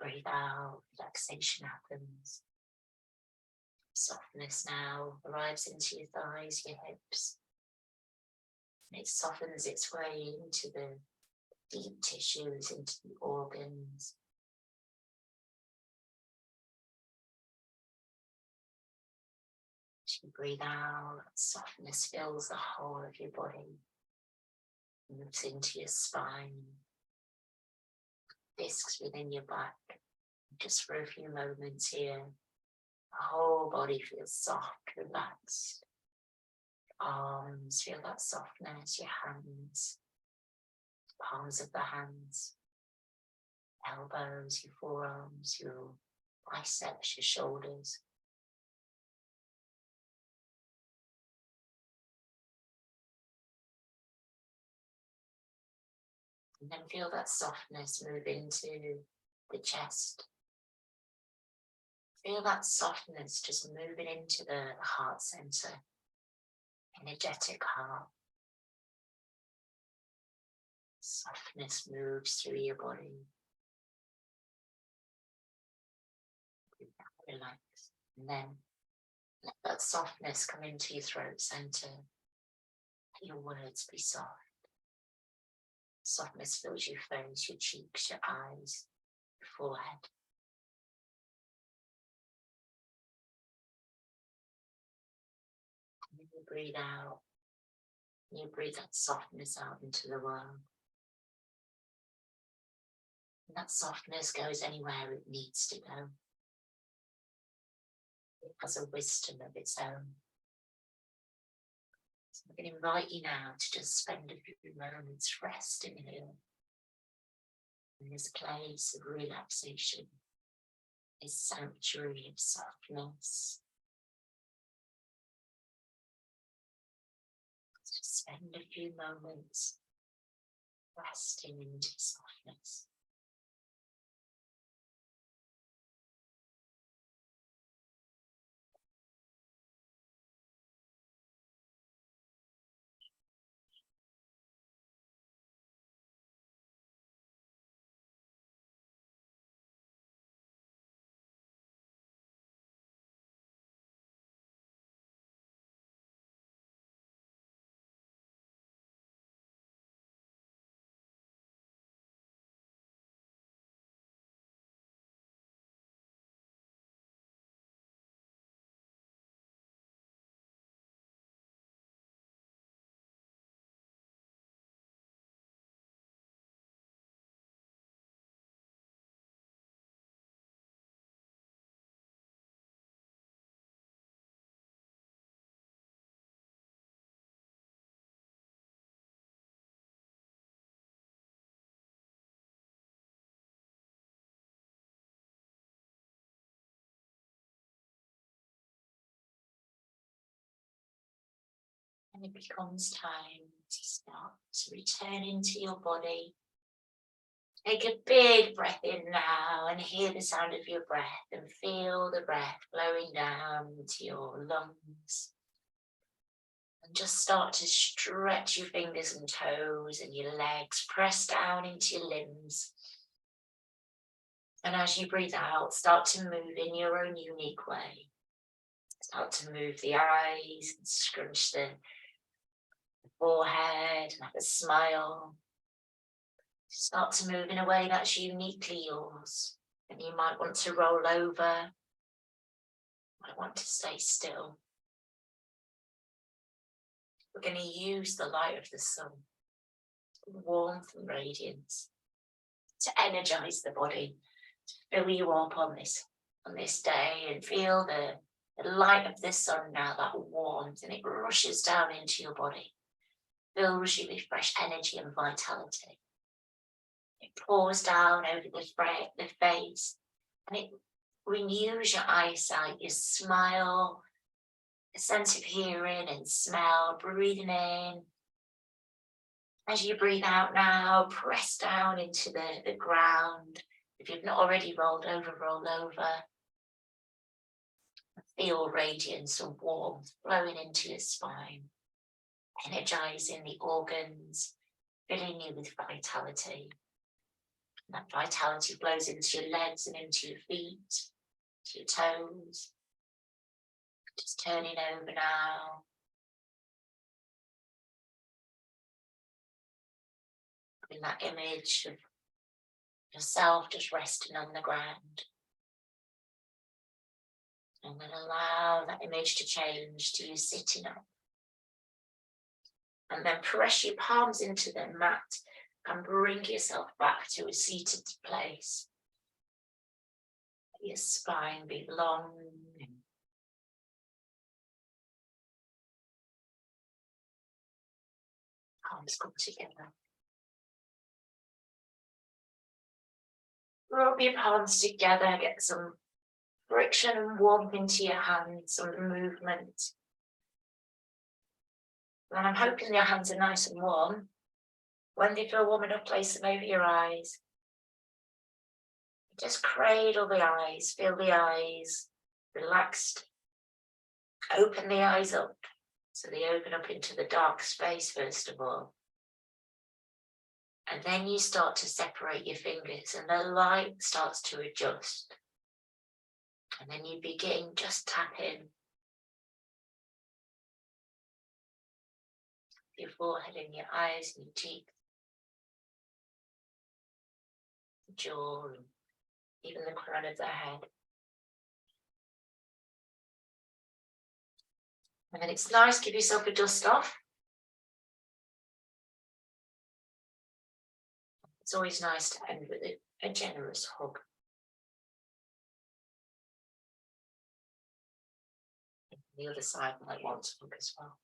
Breathe out, relaxation happens. Softness now arrives into your thighs, your hips. And it softens its way into the deep tissues, into the organs. As you breathe out, softness fills the whole of your body, moves into your spine, discs within your back. Just for a few moments here, the whole body feels soft, relaxed. Arms, feel that softness, your hands, palms of the hands, elbows, your forearms, your biceps, your shoulders. And then feel that softness move into the chest. Feel that softness just moving into the heart center, energetic heart. Softness moves through your body. Relax. And then let that softness come into your throat center. Let your words be soft. Softness fills your face, your cheeks, your eyes, your forehead. And then you breathe out. And you breathe that softness out into the world. And that softness goes anywhere it needs to go. It has a wisdom of its own. So I'm going to invite you now to just spend a few moments resting here in this place of relaxation, this sanctuary of softness. Just spend a few moments resting into softness. And it becomes time to start to return into your body. Take a big breath in now and hear the sound of your breath and feel the breath flowing down into your lungs. And just start to stretch your fingers and toes and your legs, press down into your limbs. And as you breathe out, start to move in your own unique way. Start to move the eyes and scrunch the forehead and have a smile. Start to move in a way that's uniquely yours. And you might want to roll over, might want to stay still. We're going to use the light of the sun, warmth and radiance, to energize the body, to fill you up on this day, and feel the light of the sun now, that warmth, and it rushes down into your body, fills you with fresh energy and vitality. It pours down over the face, and it renews your eyesight, your smile, a sense of hearing and smell, breathing in. As you breathe out now, press down into the ground. If you've not already rolled over, roll over. Feel radiance and warmth flowing into your spine, energizing the organs, filling you with vitality. And that vitality flows into your legs and into your feet, to your toes. Just turning over now. In that image of yourself just resting on the ground. And then allow that image to change to you sitting up. And then press your palms into the mat and bring yourself back to a seated place. Let your spine be long. Palms come together. Rub your palms together, get some friction and warmth into your hands, some movement. And I'm hoping your hands are nice and warm. When they feel warm enough, place them over your eyes. Just cradle the eyes, feel the eyes relaxed. Open the eyes up, so they open up into the dark space first of all. And then you start to separate your fingers and the light starts to adjust. And then you begin just tapping your forehead and your eyes and your cheeks, the jaw, and even the crown of the head. And then it's nice, give yourself a dust off. It's always nice to end with a generous hug. And the other side might want to hug as well.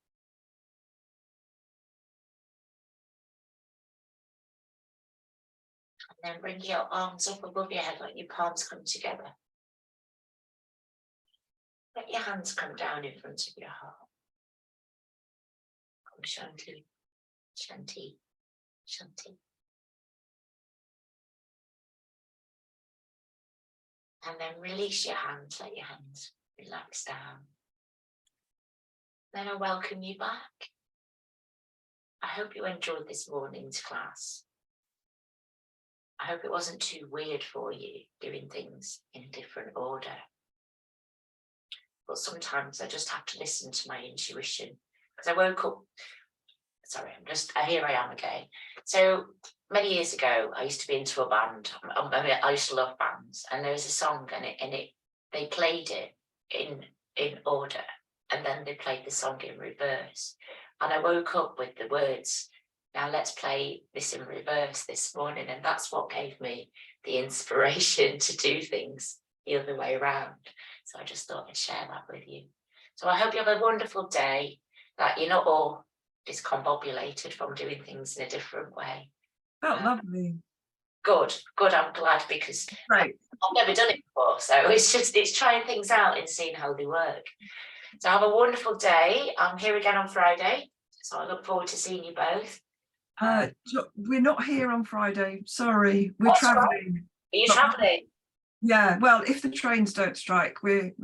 And then bring your arms up above your head, like your palms come together. Let your hands come down in front of your heart. Om Shanti, Shanti, Shanti. And then release your hands, let your hands relax down. Then I welcome you back. I hope you enjoyed this morning's class. I hope it wasn't too weird for you doing things in a different order. But sometimes I just have to listen to my intuition. Because I woke up, sorry, here I am again. So many years ago, I used to be into a band. I used to love bands. And there was a song and they played it in order. And then they played the song in reverse. And I woke up with the words, now let's play this in reverse this morning. And that's what gave me the inspiration to do things the other way around. So I just thought I'd share that with you. So I hope you have a wonderful day, that you're not all discombobulated from doing things in a different way. Felt lovely. Good, I'm glad, because Right. I've never done it before. So it's trying things out and seeing how they work. So have a wonderful day. I'm here again on Friday. So I look forward to seeing you both. We're not here on Friday. Sorry, we're traveling. Right. Are you traveling? Yeah. Well, if the trains don't strike, we're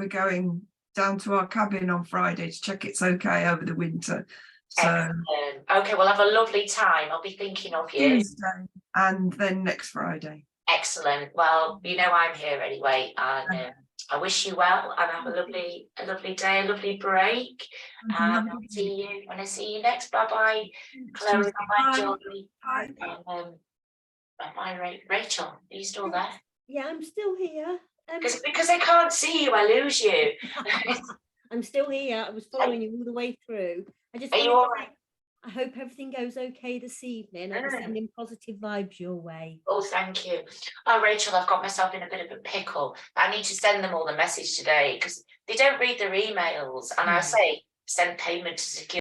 going down to our cabin on Friday to check it's okay over the winter. So excellent. Okay, well, have a lovely time. I'll be thinking of you. Tuesday and then next Friday. Excellent. Well, you know I'm here anyway, and I wish you well and have a lovely day, a lovely break. And I'll see you when I see you next. Bye-bye, Chloe. Bye-bye, Joy. Bye. Bye-bye, Rachel. Are you still there? Yeah, I'm still here. Because I can't see you, I lose you. I'm still here. I was following you all the way through. Are you all right? I hope everything goes okay this evening. I'm sending positive vibes your way. Oh, thank you. Oh, Rachel, I've got myself in a bit of a pickle. I need to send them all the message today because they don't read their emails. And I say, send payment to secure.